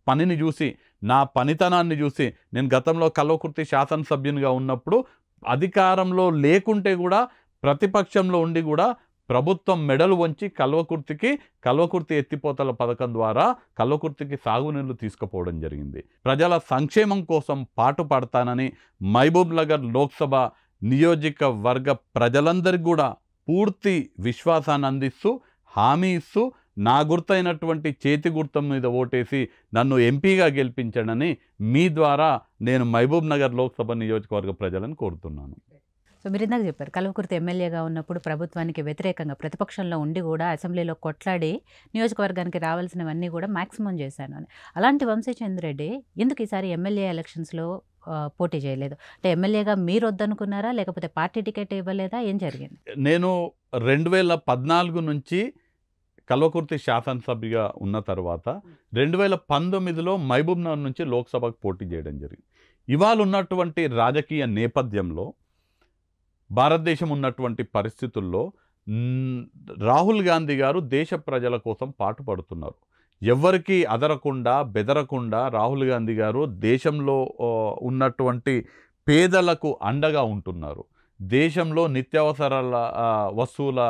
పనిని చూసి, నా పనితనాన్ని చూసి, నేను గతంలో కల్వకుర్తి శాసనసభ్యునిగా ఉన్నప్పుడు అధికారంలో లేకుంటే కూడా ప్రతిపక్షంలో ఉండి కూడా ప్రభుత్వం మెడలు వంచి కల్వకుర్తి ఎత్తిపోతల పథకం ద్వారా కల్వకుర్తికి సాగునీళ్లు తీసుకుపోవడం జరిగింది. ప్రజల సంక్షేమం కోసం పాటుపడతానని మహబూబ్ నగర్ లోక్సభ నియోజకవర్గ ప్రజలందరికీ కూడా పూర్తి విశ్వాసాన్ని అందిస్తూ, హామీ ఇస్తూ, నా గుర్తైనటువంటి చేతి గుర్తం మీద ఓటేసి నన్ను ఎంపీగా గెలిపించడని మీ ద్వారా నేను మహబూబ్ నగర్ లోక్సభ నియోజకవర్గ ప్రజలను కోరుతున్నాను. సో మీరు ఇందాక చెప్పారు, కల్వకుర్తి ఎమ్మెల్యేగా ఉన్నప్పుడు ప్రభుత్వానికి వ్యతిరేకంగా ప్రతిపక్షంలో ఉండి కూడా అసెంబ్లీలో కొట్లాడి నియోజకవర్గానికి రావాల్సినవన్నీ కూడా మ్యాక్సిమం చేశాను అని. అలాంటి వంశీచంద్రెడ్డి ఎందుకు ఈసారి ఎమ్మెల్యే ఎలక్షన్స్లో పోటీ చేయలేదు? అంటే ఎమ్మెల్యేగా మీరు వద్దనుకున్నారా, లేకపోతే పార్టీ టికెట్ ఇవ్వలేదా, ఏం జరిగింది? నేను 2014 నుంచి కల్వకుర్తి శాసనసభ్యుగా ఉన్న తర్వాత 2019లో మహబూబ్ నగర్ నుంచి లోక్సభకు పోటీ చేయడం జరిగింది. ఇవాళ ఉన్నటువంటి రాజకీయ నేపథ్యంలో, భారతదేశం ఉన్నటువంటి పరిస్థితుల్లో రాహుల్ గాంధీ గారు దేశ ప్రజల కోసం పాటుపడుతున్నారు. ఎవరికి అదరకుండా బెదరకుండా రాహుల్ గాంధీ గారు దేశంలో ఉన్నటువంటి పేదలకు అండగా ఉంటున్నారు. దేశంలో నిత్యావసరాల వస్తువుల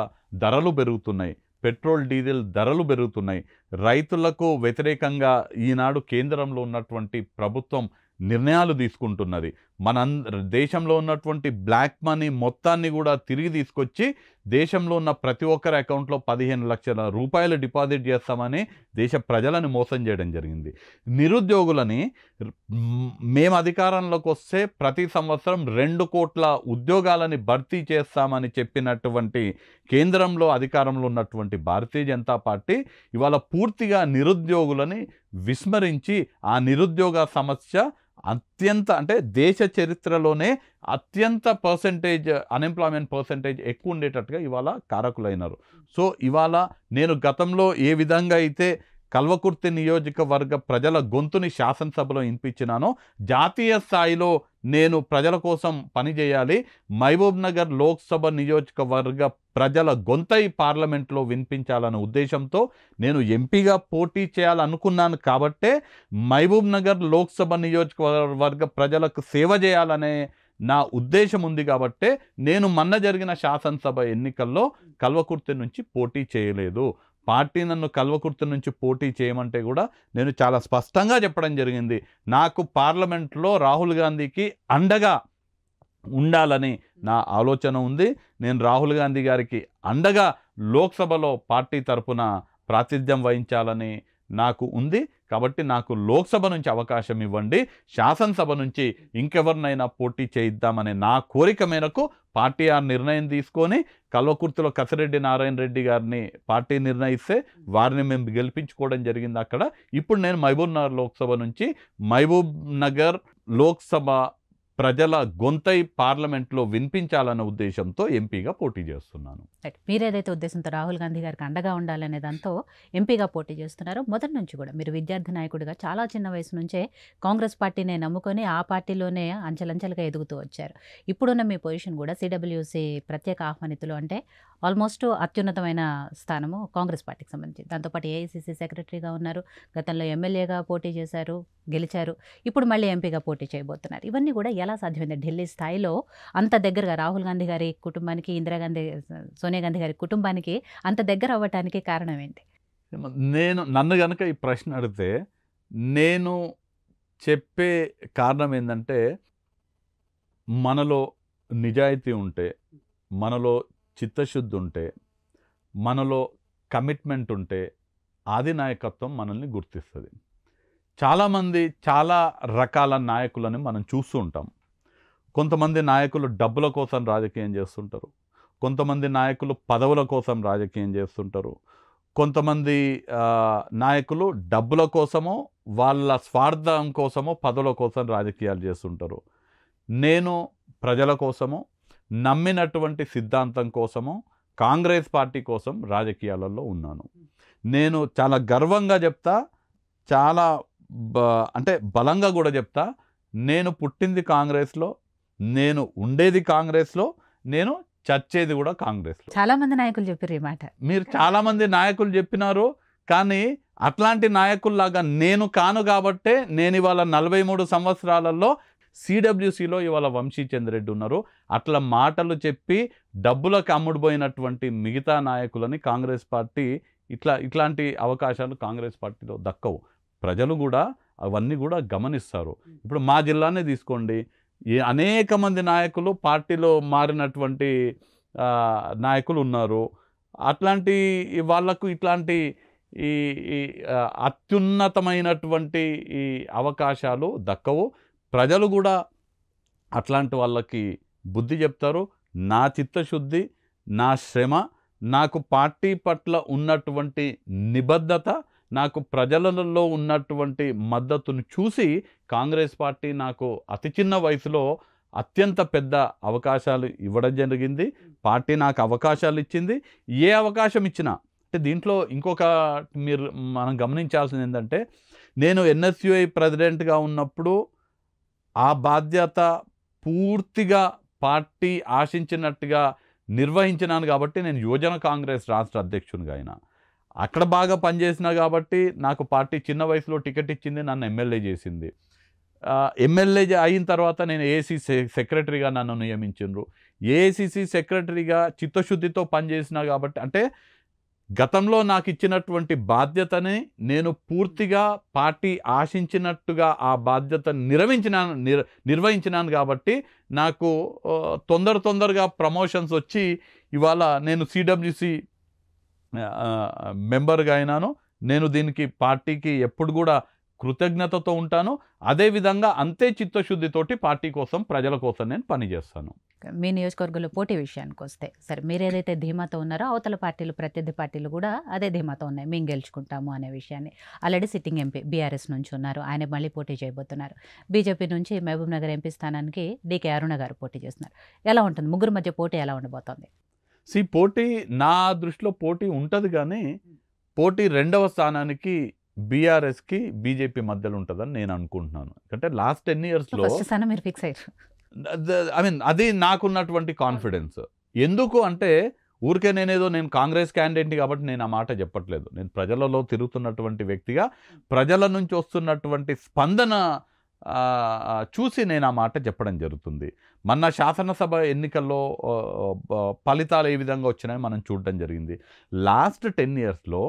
ధరలు పెరుగుతున్నాయి, పెట్రోల్ డీజిల్ ధరలు పెరుగుతున్నాయి. రైతులకు వ్యతిరేకంగా ఈనాడు కేంద్రంలో ఉన్నటువంటి ప్రభుత్వం నిర్ణయాలు తీసుకుంటున్నది. దేశంలో ఉన్నటువంటి బ్లాక్ మనీ మొత్తాన్ని కూడా తిరిగి తీసుకొచ్చి దేశంలో ఉన్న ప్రతి ఒక్కరి అకౌంట్లో 15 లక్షల రూపాయలు డిపాజిట్ చేస్తామని దేశ ప్రజలను మోసం చేయడం జరిగింది. నిరుద్యోగులని మేము అధికారంలోకి వస్తే ప్రతి సంవత్సరం 2 కోట్ల ఉద్యోగాలని భర్తీ చేస్తామని చెప్పినటువంటి కేంద్రంలో అధికారంలో ఉన్నటువంటి భారతీయ జనతా పార్టీ ఇవాళ పూర్తిగా నిరుద్యోగులని విస్మరించి ఆ నిరుద్యోగ సమస్య అత్యంత అంటే దేశ చరిత్రలోనే అత్యంత పర్సెంటేజ్ అన్ఎంప్లాయ్మెంట్ పర్సెంటేజ్ ఎక్కువ ఉండేటట్టుగా ఇవాళ కారకులైనారు. సో ఇవాళ నేను గతంలో ఏ విధంగా అయితే కల్వకుర్తి నియోజకవర్గ ప్రజల గొంతుని శాసనసభలో వినిపించినానో జాతీయ స్థాయిలో నేను ప్రజల కోసం పనిచేయాలి, మహబూబ్ నగర్ లోక్సభ నియోజకవర్గ ప్రజల గొంతై పార్లమెంట్లో వినిపించాలనే ఉద్దేశంతో నేను ఎంపీగా పోటీ చేయాలనుకున్నాను. కాబట్టే మహబూబ్ నగర్ లోక్సభ నియోజకవర్గ ప్రజలకు సేవ చేయాలనే నా ఉద్దేశం ఉంది. కాబట్టే నేను మొన్న జరిగిన శాసనసభ ఎన్నికల్లో కల్వకుర్తి నుంచి పోటీ చేయలేదు. పార్టీ నన్ను కల్వకుర్తి నుంచి పోటీ చేయమంటే కూడా నేను చాలా స్పష్టంగా చెప్పడం జరిగింది, నాకు పార్లమెంట్లో రాహుల్ గాంధీకి అండగా ఉండాలని నా ఆలోచన ఉంది. నేను రాహుల్ గాంధీ గారికి అండగా లోక్సభలో పార్టీ తరపున ప్రాతినిధ్యం వహించాలని నాకు ఉంది. కాబట్టి నాకు లోక్సభ నుంచి అవకాశం ఇవ్వండి, శాసనసభ నుంచి ఇంకెవరినైనా పోటీ చేయిద్దామనే నా కోరిక మేరకు పార్టీ ఆ నిర్ణయం తీసుకొని కల్వకుర్తిలో కసిరెడ్డి నారాయణ రెడ్డి గారిని పార్టీ నిర్ణయిస్తే వారిని మేము గెలిపించుకోవడం జరిగింది అక్కడ. ఇప్పుడు నేను మహబూబ్ నగర్ లోక్సభ నుంచి మహబూబ్ నగర్ లోక్సభ ప్రజల గొంతై పార్లమెంట్లో వినిపించాలన్న ఉద్దేశంతో ఎంపీగా పోటీ చేస్తున్నాను. మీరేదైతే ఉద్దేశంతో రాహుల్ గాంధీ గారికి అండగా ఉండాలనే దాంతో ఎంపీగా పోటీ చేస్తున్నారో మొదటి నుంచి కూడా మీరు విద్యార్థి నాయకుడిగా చాలా చిన్న వయసు నుంచే కాంగ్రెస్ పార్టీని నమ్ముకొని ఆ పార్టీలోనే అంచెలంచెలుగా ఎదుగుతూ వచ్చారు. ఇప్పుడున్న మీ పొజిషన్ కూడా సిడబ్ల్యూసి ప్రత్యేక ఆహ్వానితులు అంటే ఆల్మోస్ట్ అత్యున్నతమైన స్థానము కాంగ్రెస్ పార్టీకి సంబంధించి. దాంతోపాటు ఏఐసిసి సెక్రటరీగా ఉన్నారు, గతంలో ఎమ్మెల్యేగా పోటీ చేశారు, గెలిచారు, ఇప్పుడు మళ్ళీ ఎంపీగా పోటీ చేయబోతున్నారు. ఇవన్నీ కూడా ఎలా సాధ్యమైంది? ఢిల్లీ స్థాయిలో అంత దగ్గరగా రాహుల్ గాంధీ గారి కుటుంబానికి, ఇందిరాగాంధీ, సోనియా గాంధీ గారి కుటుంబానికి అంత దగ్గర అవ్వటానికి కారణం ఏంటి? నన్ను కనుక ఈ ప్రశ్న అడిగితే నేను చెప్పే కారణం ఏంటంటే, మనలో నిజాయితీ ఉంటే, మనలో చిత్తశుద్ధి ఉంటే, మనలో కమిట్మెంట్ ఉంటే ఆదినాయకత్వం మనల్ని గుర్తిస్తుంది. చాలామంది చాలా రకాల నాయకులని మనం చూస్తూ ఉంటాం. కొంతమంది నాయకులు డబ్బుల కోసం రాజకీయం చేస్తుంటారు, కొంతమంది నాయకులు పదవుల కోసం రాజకీయం చేస్తుంటారు, కొంతమంది నాయకులు డబ్బుల కోసమో వాళ్ళ స్వార్థం కోసమో పదవుల కోసం రాజకీయాలు చేస్తుంటారు. నేను ప్రజల కోసమో నమ్మినటువంటి సిద్ధాంతం కోసమో కాంగ్రెస్ పార్టీ కోసం రాజకీయాలలో ఉన్నాను. నేను చాలా గర్వంగా చెప్తా, చాలా అంటే బలంగా కూడా చెప్తా, నేను పుట్టింది కాంగ్రెస్లో, నేను ఉండేది కాంగ్రెస్లో, నేను చచ్చేది కూడా కాంగ్రెస్లో. చాలామంది నాయకులు చెప్పారు ఈ మాట. మీరు చాలామంది నాయకులు చెప్పినారు, కానీ అట్లాంటి నాయకుల్లాగా నేను కాను. కాబట్టే నేను ఇవాళ 43 సంవత్సరాలలో సిడబ్ల్యూసిలో ఇవాళ వంశీచంద్రెడ్డి ఉన్నారు. అట్లా మాటలు చెప్పి డబ్బులకు అమ్ముడుపోయినటువంటి మిగతా నాయకులని కాంగ్రెస్ పార్టీ ఇట్లాంటి అవకాశాలు కాంగ్రెస్ పార్టీలో దక్కవు. ప్రజలు కూడా అవన్నీ కూడా గమనిస్తారు. ఇప్పుడు మా జిల్లానే తీసుకోండి, అనేక మంది నాయకులు పార్టీలో మారినటువంటి నాయకులు ఉన్నారు. అట్లాంటి వాళ్లకు ఇట్లాంటి ఈ అత్యున్నతమైనటువంటి ఈ అవకాశాలు దక్కవు. ప్రజలు కూడా అట్లాంటి వాళ్ళకి బుద్ధి చెప్తారు. నా చిత్తశుద్ధి, నా శ్రమ, నాకు పార్టీ పట్ల ఉన్నటువంటి నిబద్ధత, నాకు ప్రజలలో ఉన్నటువంటి మద్దతును చూసి కాంగ్రెస్ పార్టీ నాకు అతి చిన్న వయసులో అత్యంత పెద్ద అవకాశాలు ఇవ్వడం జరిగింది. పార్టీ నాకు అవకాశాలు ఇచ్చింది. ఏ అవకాశం ఇచ్చినా అంటే దీంట్లో ఇంకొక మనం గమనించాల్సింది ఏంటంటే, నేను ఎన్ఎస్యుఐ ప్రెసిడెంట్గా ఉన్నప్పుడు ఆ బాధ్యత పూర్తిగా పార్టీ ఆశించినట్టుగా నిర్వహించినాను. కాబట్టి నేను యువజన కాంగ్రెస్ రాష్ట్ర అధ్యక్షునిగా అయినా అక్కడ బాగా పనిచేసిన కాబట్టి నాకు పార్టీ చిన్న వయసులో టికెట్ ఇచ్చింది, నన్ను ఎమ్మెల్యే చేసింది. ఎమ్మెల్యే అయిన తర్వాత నేను ఏఐసిసి సెక్రటరీగా నన్ను నియమించిండ్రు. ఏఐసిసి సెక్రటరీగా చిత్తశుద్ధితో పనిచేసిన కాబట్టి, అంటే గతంలో నాకు ఇచ్చినటువంటి బాధ్యతని నేను పూర్తిగా పార్టీ ఆశించినట్టుగా ఆ బాధ్యత నిర్వహించినాను. కాబట్టి నాకు తొందరగా ప్రమోషన్స్ వచ్చి ఇవాళ నేను సిడబ్ల్యూసి మెంబర్గా అయినాను. నేను దీనికి పార్టీకి ఎప్పుడు కూడా కృతజ్ఞతతో ఉంటాను. అదేవిధంగా అంతే చిత్తశుద్ధితోటి పార్టీ కోసం, ప్రజల కోసం నేను పనిచేస్తాను. మీ నియోజకవర్గంలో పోటీ విషయానికి వస్తే సరే మీరు ఏదైతే ధీమాతో ఉన్నారో అవతల పార్టీలు ప్రత్యర్థి పార్టీలు కూడా అదే ధీమాతో ఉన్నాయి, మేము గెలుచుకుంటాము అనే విషయాన్ని. ఆల్రెడీ సిట్టింగ్ ఎంపీ బీఆర్ఎస్ నుంచి ఉన్నారు, ఆయన మళ్ళీ పోటీ చేయబోతున్నారు. బీజేపీ నుంచి మహబూబ్ నగర్ ఎంపీ స్థానానికి డీకే అరుణ గారు పోటీ చేస్తున్నారు. ఎలా ఉంటుంది ముగ్గురు మధ్య పోటీ ఎలా ఉండబోతోంది? పోటీ నా దృష్టిలో పోటీ ఉంటుంది, కానీ పోటీ రెండవ స్థానానికి బీఆర్ఎస్కి బీజేపీ మధ్యలో ఉంటుందని నేను అనుకుంటున్నాను. ఎందుకంటే లాస్ట్ 10 yearsలో ఫస్ట్ స్థానం మీరు ఫిక్స్ అయ్యారు. అది నాకున్నటువంటి కాన్ఫిడెన్స్. ఎందుకు అంటే ఊరికే నేను కాంగ్రెస్ క్యాండిడేట్ని కాబట్టి నేను ఆ మాట చెప్పట్లేదు. నేను ప్రజలలో తిరుగుతున్నటువంటి వ్యక్తిగా ప్రజల నుంచి వస్తున్నటువంటి స్పందన చూసి నేను ఆ మాట చెప్పడం జరుగుతుంది. మొన్న శాసనసభ ఎన్నికల్లో ఫలితాలు ఏ విధంగా వచ్చినాయో మనం చూడడం జరిగింది. లాస్ట్ 10 yearsలో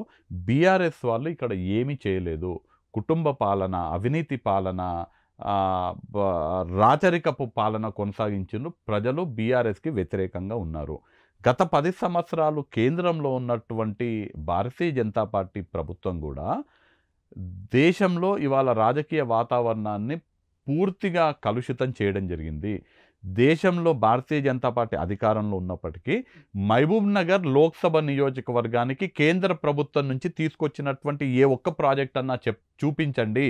బీఆర్ఎస్ వాళ్ళు ఇక్కడ ఏమీ చేయలేదు. కుటుంబ పాలన, అవినీతి పాలన, రాచరికపు పాలన కొనసాగించిన ప్రజలు బీఆర్ఎస్కి వ్యతిరేకంగా ఉన్నారు. గత 10 సంవత్సరాలు కేంద్రంలో ఉన్నటువంటి భారతీయ జనతా పార్టీ ప్రభుత్వం కూడా దేశంలో ఇవాళ రాజకీయ వాతావరణాన్ని పూర్తిగా కలుషితం చేయడం జరిగింది. దేశంలో భారతీయ జనతా పార్టీ అధికారంలో ఉన్నప్పటికీ మహబూబ్ నగర్ లోక్సభ నియోజకవర్గానికి కేంద్ర ప్రభుత్వం నుంచి తీసుకొచ్చినటువంటి ఏ ఒక్క ప్రాజెక్ట్ అన్నా చూపించండి,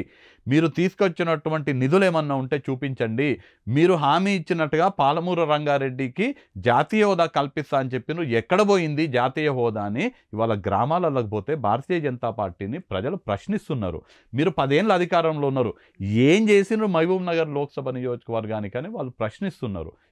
మీరు తీసుకొచ్చినటువంటి నిధులు ఏమన్నా ఉంటే చూపించండి, మీరు హామీ ఇచ్చినట్టుగా పాలమూరు రంగారెడ్డికి జాతీయ హోదా కల్పిస్తా అని చెప్పిన ఎక్కడ పోయింది జాతీయ హోదా అని ఇవాళ గ్రామాలకు పోతే భారతీయ జనతా పార్టీని ప్రజలు ప్రశ్నిస్తున్నారు. మీరు 10 ఏళ్ళ అధికారంలో ఉన్నారు, ఏం చేసినారు మహబూబ్ నగర్ లోక్సభ నియోజకవర్గానికి అని వాళ్ళు ప్రశ్నిస్తున్నారు.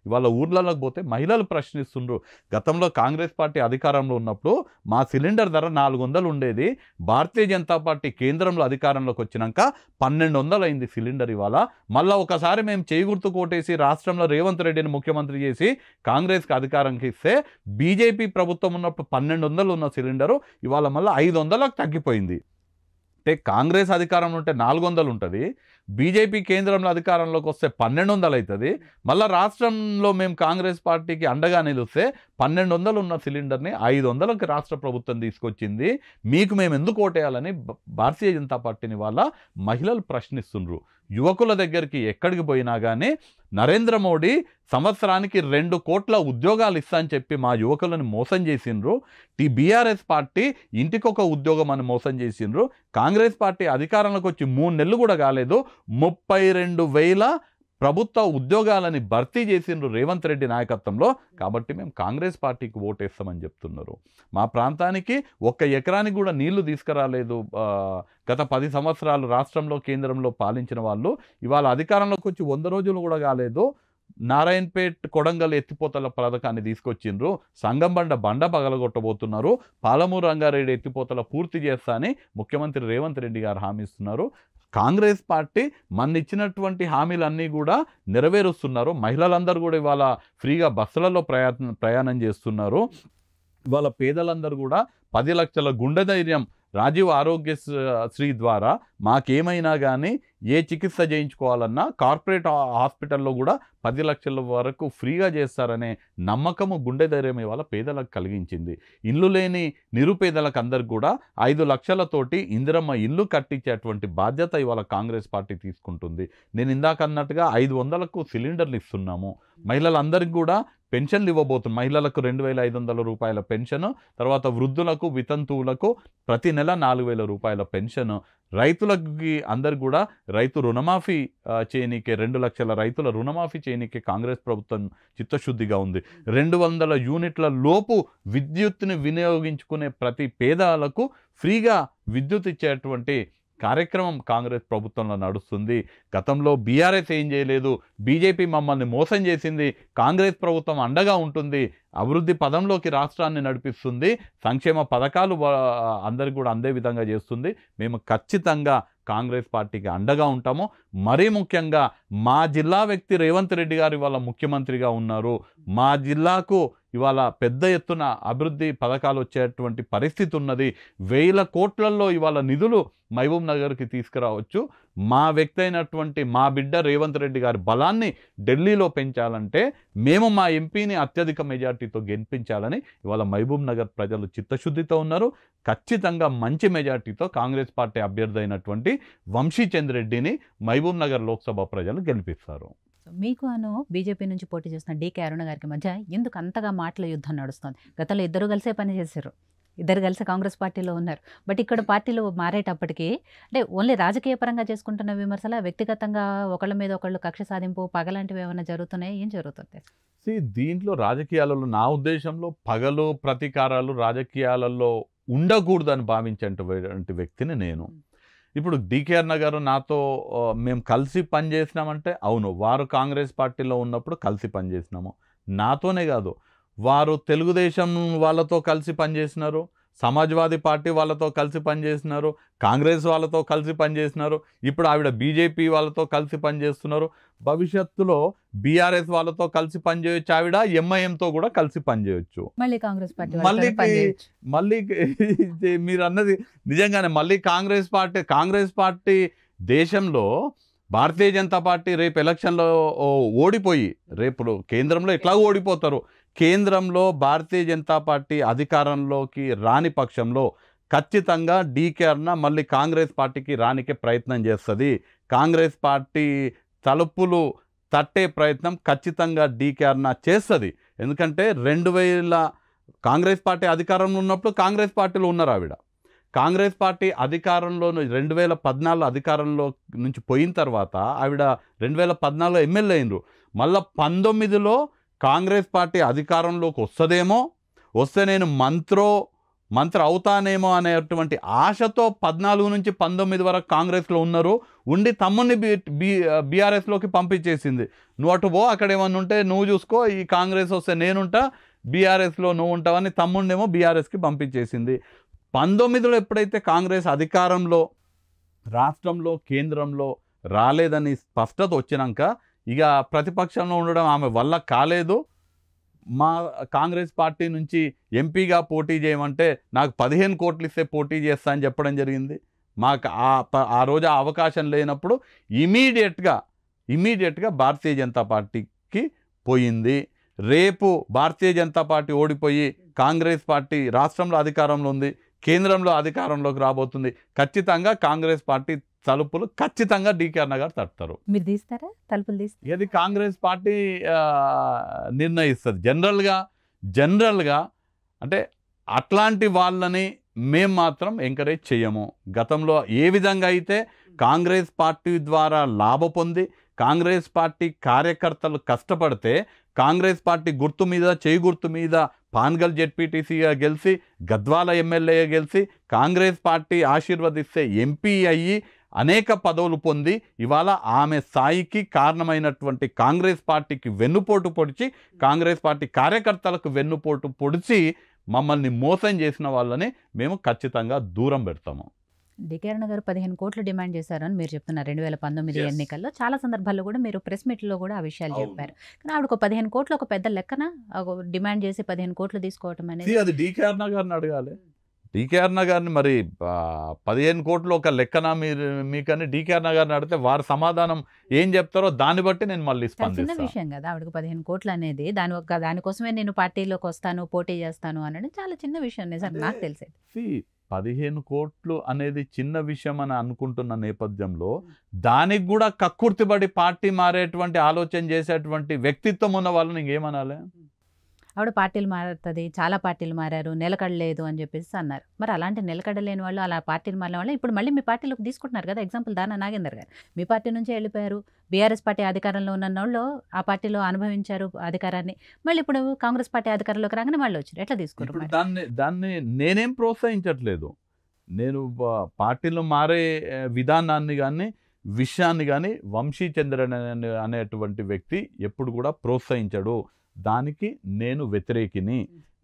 ఇవాళ ఊర్లలోకి పోతే మహిళలు ప్రశ్నిస్తున్నారు. గతంలో కాంగ్రెస్ పార్టీ అధికారంలో ఉన్నప్పుడు మా సిలిండర్ ధర 400 ఉండేది, భారతీయ జనతా పార్టీ కేంద్రంలో అధికారంలోకి వచ్చినాక 1200 అయింది సిలిండర్. ఇవాళ మళ్ళీ ఒకసారి మేము చేయి గుర్తు కోటేసి రాష్ట్రంలో రేవంత్ రెడ్డిని ముఖ్యమంత్రి చేసి కాంగ్రెస్కి అధికారంకి ఇస్తే బీజేపీ ప్రభుత్వం ఉన్నప్పుడు 1200 ఉన్న సిలిండరు ఇవాళ మళ్ళీ 500లకు తగ్గిపోయింది. అంటే కాంగ్రెస్ అధికారంలో ఉంటే 400 ఉంటుంది, బీజేపీ కేంద్రంలో అధికారంలోకి వస్తే 1200 అవుతుంది. మళ్ళీ రాష్ట్రంలో మేము కాంగ్రెస్ పార్టీకి అండగా నిలిస్తే 1200 ఉన్న సిలిండర్ని 500కి రాష్ట్ర ప్రభుత్వం తీసుకొచ్చింది. మీకు మేము ఎందుకు ఓటేయాలని భారతీయ జనతా పార్టీని వాళ్ళ మహిళలు ప్రశ్నిస్తున్నారు. యువకుల దగ్గరికి ఎక్కడికి పోయినా కానీ నరేంద్ర మోడీ సంవత్సరానికి 2 కోట్ల ఉద్యోగాలు ఇస్తా అని చెప్పి మా యువకులను మోసం చేసిండ్రు. బీఆర్ఎస్ పార్టీ ఇంటికొక ఉద్యోగం అని మోసం చేసిండ్రు. కాంగ్రెస్ పార్టీ అధికారంలోకి వచ్చి 3 నెలలు కూడా కాలేదు, 32,000 ప్రభుత్వ ఉద్యోగాలని భర్తీ చేసిండ్రు రేవంత్ రెడ్డి నాయకత్వంలో. కాబట్టి మేము కాంగ్రెస్ పార్టీకి ఓటేస్తామని చెప్తున్నారు. మా ప్రాంతానికి 1 ఎకరానికి కూడా నీళ్లు తీసుకురాలేదు గత 10 సంవత్సరాలు రాష్ట్రంలో కేంద్రంలో పాలించిన వాళ్ళు. ఇవాళ అధికారంలోకి వచ్చి 100 రోజులు కూడా కాలేదు, నారాయణపేట్ కొడంగల్ ఎత్తిపోతల పథకాన్ని తీసుకొచ్చిండ్రు. సంగంబండ బండ పగలగొట్టబోతున్నారు. పాలమూరు రంగారెడ్డి ఎత్తిపోతల పూర్తి చేస్తా అని ముఖ్యమంత్రి రేవంత్ రెడ్డి గారు హామీ ఇస్తున్నారు. కాంగ్రెస్ పార్టీ మన్నిచ్చినటువంటి హామీలన్నీ కూడా నెరవేరుస్తున్నారు. మహిళలందరూ కూడా ఇవాళ ఫ్రీగా బస్సులలో ప్రయాణం చేస్తున్నారు. ఇవాళ పేదలందరూ కూడా 10 లక్షల గుండె ధైర్యం రాజీవ్ ఆరోగ్యశ్రీ ద్వారా మాకేమైనా కానీ ఏ చికిత్స చేయించుకోవాలన్నా కార్పొరేట్ హాస్పిటల్లో కూడా 10 లక్షల వరకు ఫ్రీగా చేస్తారనే నమ్మకము గుండె ధైర్యం ఇవాళ పేదలకు కలిగించింది. ఇల్లు లేని నిరుపేదలకు అందరికి కూడా 5 లక్షలతోటి ఇందిరమ్మ ఇల్లు కట్టించేటువంటి బాధ్యత ఇవాళ కాంగ్రెస్ పార్టీ తీసుకుంటుంది. నేను ఇందాక అన్నట్టుగా 500లకు సిలిండర్లు ఇస్తున్నాము. మహిళలందరికీ కూడా పెన్షన్లు ఇవ్వబోతున్నాం. మహిళలకు 2,500 రూపాయల పెన్షన్, తర్వాత వృద్ధులకు వితంతువులకు ప్రతి నెల 4,000 రూపాయల పెన్షన్, రైతులకి అందరికి కూడా రైతు రుణమాఫీ చేయనీకే 2 లక్షల రైతుల రుణమాఫీ చేయనీకే కాంగ్రెస్ ప్రభుత్వం చిత్తశుద్ధిగా ఉంది. 200 యూనిట్ల లోపు విద్యుత్తుని వినియోగించుకునే ప్రతి పేదలకు ఫ్రీగా విద్యుత్ ఇచ్చేటువంటి కార్యక్రమం కాంగ్రెస్ ప్రభుత్వంలో నడుస్తుంది. గతంలో బీఆర్ఎస్ ఏం చేయలేదు, బీజేపీ మమ్మల్ని మోసం చేసింది, కాంగ్రెస్ ప్రభుత్వం అండగా ఉంటుంది, అభివృద్ధి పదంలోకి రాష్ట్రాన్ని నడిపిస్తుంది, సంక్షేమ పథకాలు అందరికి కూడా అందే విధంగా చేస్తుంది. మేము ఖచ్చితంగా కాంగ్రెస్ పార్టీకి అండగా ఉంటాము. మరీ ముఖ్యంగా మా జిల్లా వ్యక్తి రేవంత్ రెడ్డి గారు ఇవాళ ముఖ్యమంత్రిగా ఉన్నారు. మా జిల్లాకు ఇవాళ పెద్ద ఎత్తున అభివృద్ధి పథకాలు వచ్చేటువంటి పరిస్థితి ఉన్నది. 1000 కోట్లలో ఇవాళ నిధులు మహబూబ్ నగర్కి తీసుకురావచ్చు. మా వ్యక్తి అయినటువంటి మా బిడ్డ రేవంత్ రెడ్డి గారి బలాన్ని ఢిల్లీలో పెంచాలంటే మేము మా ఎంపీని అత్యధిక మెజార్టీతో గెలిపించాలని ఇవాళ మహబూబ్ నగర్ ప్రజలు చిత్తశుద్ధితో ఉన్నారు. ఖచ్చితంగా మంచి మెజార్టీతో కాంగ్రెస్ పార్టీ అభ్యర్థి అయినటువంటి వంశీచంద్ రెడ్డిని మహబూబ్ నగర్ లోక్సభ ప్రజలు గెలిపిస్తారు. మీకు బీజేపీ నుంచి పోటీ చేస్తున్న డీకే అరుణ గారికి మధ్య ఎందుకు అంతగా మాటల యుద్ధం నడుస్తుంది? గతంలో ఇద్దరు కలిసే పనిచేశారు, ఇద్దరు కలిసి కాంగ్రెస్ పార్టీలో ఉన్నారు. బట్ ఇక్కడ పార్టీలు మారేటప్పటికి అంటే ఓన్లీ రాజకీయ పరంగా చేసుకుంటున్న విమర్శల, వ్యక్తిగతంగా ఒకళ్ళ మీద ఒకళ్ళు కక్ష సాధింపు, పగలాంటివి ఏమైనా జరుగుతున్నాయి? ఏం జరుగుతుంది? దీంట్లో రాజకీయాలలో నా ఉద్దేశంలో పగలు ప్రతీకారాలు రాజకీయాలలో ఉండకూడదని భావించేటువంటి వ్యక్తిని నేను. ఇప్పుడు డీకే అరుణ గారు నాతో మేము కలిసి పనిచేసినామంటే అవును, వారు కాంగ్రెస్ పార్టీలో ఉన్నప్పుడు కలిసి పనిచేసినాము. నాతోనే కాదు, వారు తెలుగుదేశం వాళ్ళతో కలిసి పనిచేసినారు, సమాజ్వాదీ పార్టీ వాళ్ళతో కలిసి పనిచేసినారు, కాంగ్రెస్ వాళ్ళతో కలిసి పనిచేసినారు, ఇప్పుడు ఆవిడ బీజేపీ వాళ్ళతో కలిసి పనిచేస్తున్నారు. భవిష్యత్తులో బీఆర్ఎస్ వాళ్ళతో కలిసి పనిచేయొచ్చు, ఆవిడ ఎంఐఎంతో కూడా కలిసి పనిచేయొచ్చు. మళ్ళీ కాంగ్రెస్ పార్టీ మళ్ళీ మీరు అన్నది నిజంగానే మళ్ళీ కాంగ్రెస్ పార్టీ దేశంలో భారతీయ జనతా పార్టీ రేపు ఎలక్షన్లో ఓడిపోయి, రేపు కేంద్రంలో ఎట్లా ఓడిపోతారు, కేంద్రంలో భారతీయ జనతా పార్టీ అధికారంలోకి రాని పక్షంలో ఖచ్చితంగా డీకే అరుణ మళ్ళీ కాంగ్రెస్ పార్టీకి రానికే ప్రయత్నం చేస్తుంది. కాంగ్రెస్ పార్టీ తలుపులు తట్టే ప్రయత్నం ఖచ్చితంగా డీకే అరుణ చేస్తుంది. ఎందుకంటే 2000 కాంగ్రెస్ పార్టీ అధికారంలో ఉన్నప్పుడు కాంగ్రెస్ పార్టీలో ఉన్నారు ఆవిడ. కాంగ్రెస్ పార్టీ అధికారంలో 2014 అధికారంలో నుంచి పోయిన తర్వాత ఆవిడ 2014 ఎమ్మెల్యే అయినరు. మళ్ళీ 19లో కాంగ్రెస్ పార్టీ అధికారంలోకి వస్తే నేను మంత్రి అవుతానేమో అనేటువంటి ఆశతో 14 నుంచి 19 వరకు కాంగ్రెస్లో ఉన్నారు. ఉండి తమ్ముడిని బీఆర్ఎస్లోకి పంపించేసింది. నువ్వు అటు పో, అక్కడ ఏమన్నా ఉంటే నువ్వు చూసుకో, ఈ కాంగ్రెస్ వస్తే నేనుంటా, బీఆర్ఎస్లో నువ్వు ఉంటావని తమ్ముడినేమో బీఆర్ఎస్కి పంపించేసింది. 19లో ఎప్పుడైతే కాంగ్రెస్ అధికారంలో రాష్ట్రంలో కేంద్రంలో రాలేదని స్పష్టత వచ్చినాక ఇక ప్రతిపక్షంలో ఉండడం ఆమె వల్ల కాలేదు. మా కాంగ్రెస్ పార్టీ నుంచి ఎంపీగా పోటీ చేయమంటే నాకు 15 కోట్లు ఇస్తే పోటీ చేస్తా అని చెప్పడం జరిగింది. మాకు ఆ రోజు ఆ అవకాశం లేనప్పుడు ఇమీడియట్గా భారతీయ జనతా పార్టీకి పోయింది. రేపు భారతీయ జనతా పార్టీ ఓడిపోయి కాంగ్రెస్ పార్టీ రాష్ట్రంలో అధికారంలో ఉంది, కేంద్రంలో అధికారంలోకి రాబోతుంది. ఖచ్చితంగా కాంగ్రెస్ పార్టీ తలుపులు ఖచ్చితంగా డీకే అరుణ గారు తడతారు. మీరు తీస్తారా తలుపులు? తీస్తారు. ఇది కాంగ్రెస్ పార్టీ నిర్ణయిస్తుంది. జనరల్గా అంటే అట్లాంటి వాళ్ళని మేము మాత్రం ఎంకరేజ్ చేయము. గతంలో ఏ విధంగా అయితే కాంగ్రెస్ పార్టీ ద్వారా లాభ పొంది కాంగ్రెస్ పార్టీ కార్యకర్తలు కష్టపడితే కాంగ్రెస్ పార్టీ గుర్తు మీద చేయి గుర్తు మీద పాన్గల్ జెడ్పీటీసీగా గెలిచి గద్వాల ఎమ్మెల్యేగా గెలిచి కాంగ్రెస్ పార్టీ ఆశీర్వదిస్తే ఎంపీ అయ్యి అనేక పదవులు పొంది ఇవాళ ఆమె స్థాయికి కారణమైనటువంటి కాంగ్రెస్ పార్టీకి వెన్నుపోటు పొడిచి కాంగ్రెస్ పార్టీ కార్యకర్తలకు వెన్నుపోటు పొడిచి మమ్మల్ని మోసం చేసిన వాళ్ళని మేము ఖచ్చితంగా దూరం పెడతాము. డీకే అరుణ గారు 15 కోట్లు డిమాండ్ చేశారని మీరు చెప్తున్నారు 2019 ఎన్నికల్లో. చాలా సందర్భాల్లో కూడా మీరు ప్రెస్ మీట్లో కూడా ఆ విషయాలు చెప్పారు. కానీ ఆవిడ 15 కోట్లు ఒక పెద్ద లెక్కన డిమాండ్ చేసి 15 కోట్లు తీసుకోవటం అనేది అది డీకే అరుణ గారిని అడగాలి. డీకే అరుణ గారిని మరి 15 కోట్లు ఒక లెక్కన మీకని డీకే అరుణ గారిని అడిగితే వారి సమాధానం ఏం చెప్తారో దాన్ని బట్టి నేను మళ్ళీ చిన్న విషయం కదా ఆవిడకి 15 కోట్లు అనేది. దానికోసమే నేను పార్టీలోకి వస్తాను, పోటీ చేస్తాను అనేది చాలా చిన్న విషయం. నిజం నాకు తెలిసేది 15 కోట్లు అనేది చిన్న విషయం అని అనుకుంటున్న నేపథ్యంలో దానికి కూడా కక్కుర్తిపడి పార్టీ మారేటువంటి ఆలోచన చేసేటువంటి వ్యక్తిత్వం ఉన్న వాళ్ళని ఇంకేమనాలి? ఆవిడ పార్టీలు మారుతుంది, చాలా పార్టీలు మారారు, నిలకడలేదు అని చెప్పేసి అన్నారు. మరి అలాంటి నిలకడలేని వాళ్ళు, అలా పార్టీలు మారిన వాళ్ళు ఇప్పుడు మళ్ళీ మీ పార్టీలోకి తీసుకుంటున్నారు కదా. ఎగ్జాంపుల్ దానా నాగేందర్ గారు మీ పార్టీ నుంచే వెళ్ళిపోయారు. బీఆర్ఎస్ పార్టీ అధికారంలో ఉన్న వాళ్ళు ఆ పార్టీలో అనుభవించారు అధికారాన్ని. మళ్ళీ ఇప్పుడు కాంగ్రెస్ పార్టీ అధికారంలోకి రాగానే మళ్ళీ వచ్చారు. ఎట్లా తీసుకుంటారు? దాన్ని నేనేం ప్రోత్సహించట్లేదు. నేను పార్టీలో మారే విధానాన్ని కానీ విషయాన్ని కానీ వంశీచంద్రన్ అనేటువంటి వ్యక్తి ఎప్పుడు కూడా ప్రోత్సహించడు. దానికి నేను వ్యతిరేకిని.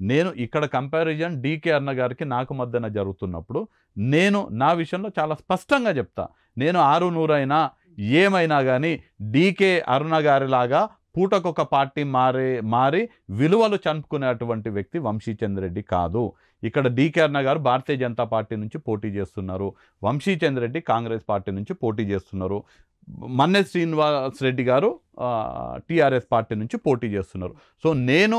నేను ఇక్కడ కంపారిజన్ డీకే అరుణ గారికి నాకు మధ్యన జరుగుతున్నప్పుడు నేను నా విషయంలో చాలా స్పష్టంగా చెప్తా. నేను 600 అయినా ఏమైనా కానీ డీకే అరుణ గారిలాగా పూటకొక పార్టీ మారి విలువలు చంపుకునేటువంటి వ్యక్తి వంశీచంద్రెడ్డి కాదు. ఇక్కడ డీకే అరుణ గారు భారతీయ జనతా పార్టీ నుంచి పోటీ చేస్తున్నారు, వంశీచంద్ర రెడ్డి కాంగ్రెస్ పార్టీ నుంచి పోటీ చేస్తున్నారు, మన్నె శ్రీనివాస్ రెడ్డి గారు టీఆర్ఎస్ పార్టీ నుంచి పోటీ చేస్తున్నారు. సో నేను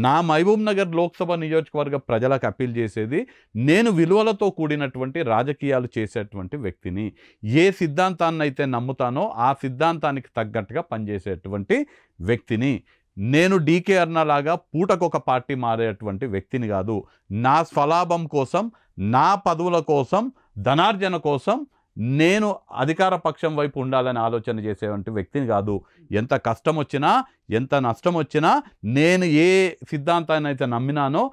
నా మహబూబ్ నగర్ లోక్సభ నియోజకవర్గ ప్రజలకు అప్పీల్ చేసేది, నేను విలువలతో కూడినటువంటి రాజకీయాలు చేసేటువంటి వ్యక్తిని, ఏ సిద్ధాంతాన్ని అయితే నమ్ముతానో ఆ సిద్ధాంతానికి తగ్గట్టుగా పనిచేసేటువంటి వ్యక్తిని. నేను డీకే అరుణ లాగా పూటకొక పార్టీ మారేటువంటి వ్యక్తిని కాదు. నా స్వలాభం కోసం, నా పదవుల కోసం, ధనార్జన కోసం నేను అధికార పక్షం వైపు ఉండాలని ఆలోచన చేసేటువంటి వ్యక్తిని కాదు. ఎంత కష్టం వచ్చినా, ఎంత నష్టం వచ్చినా, నేను ఏ సిద్ధాంతాన్ని అయితే నమ్మినానో,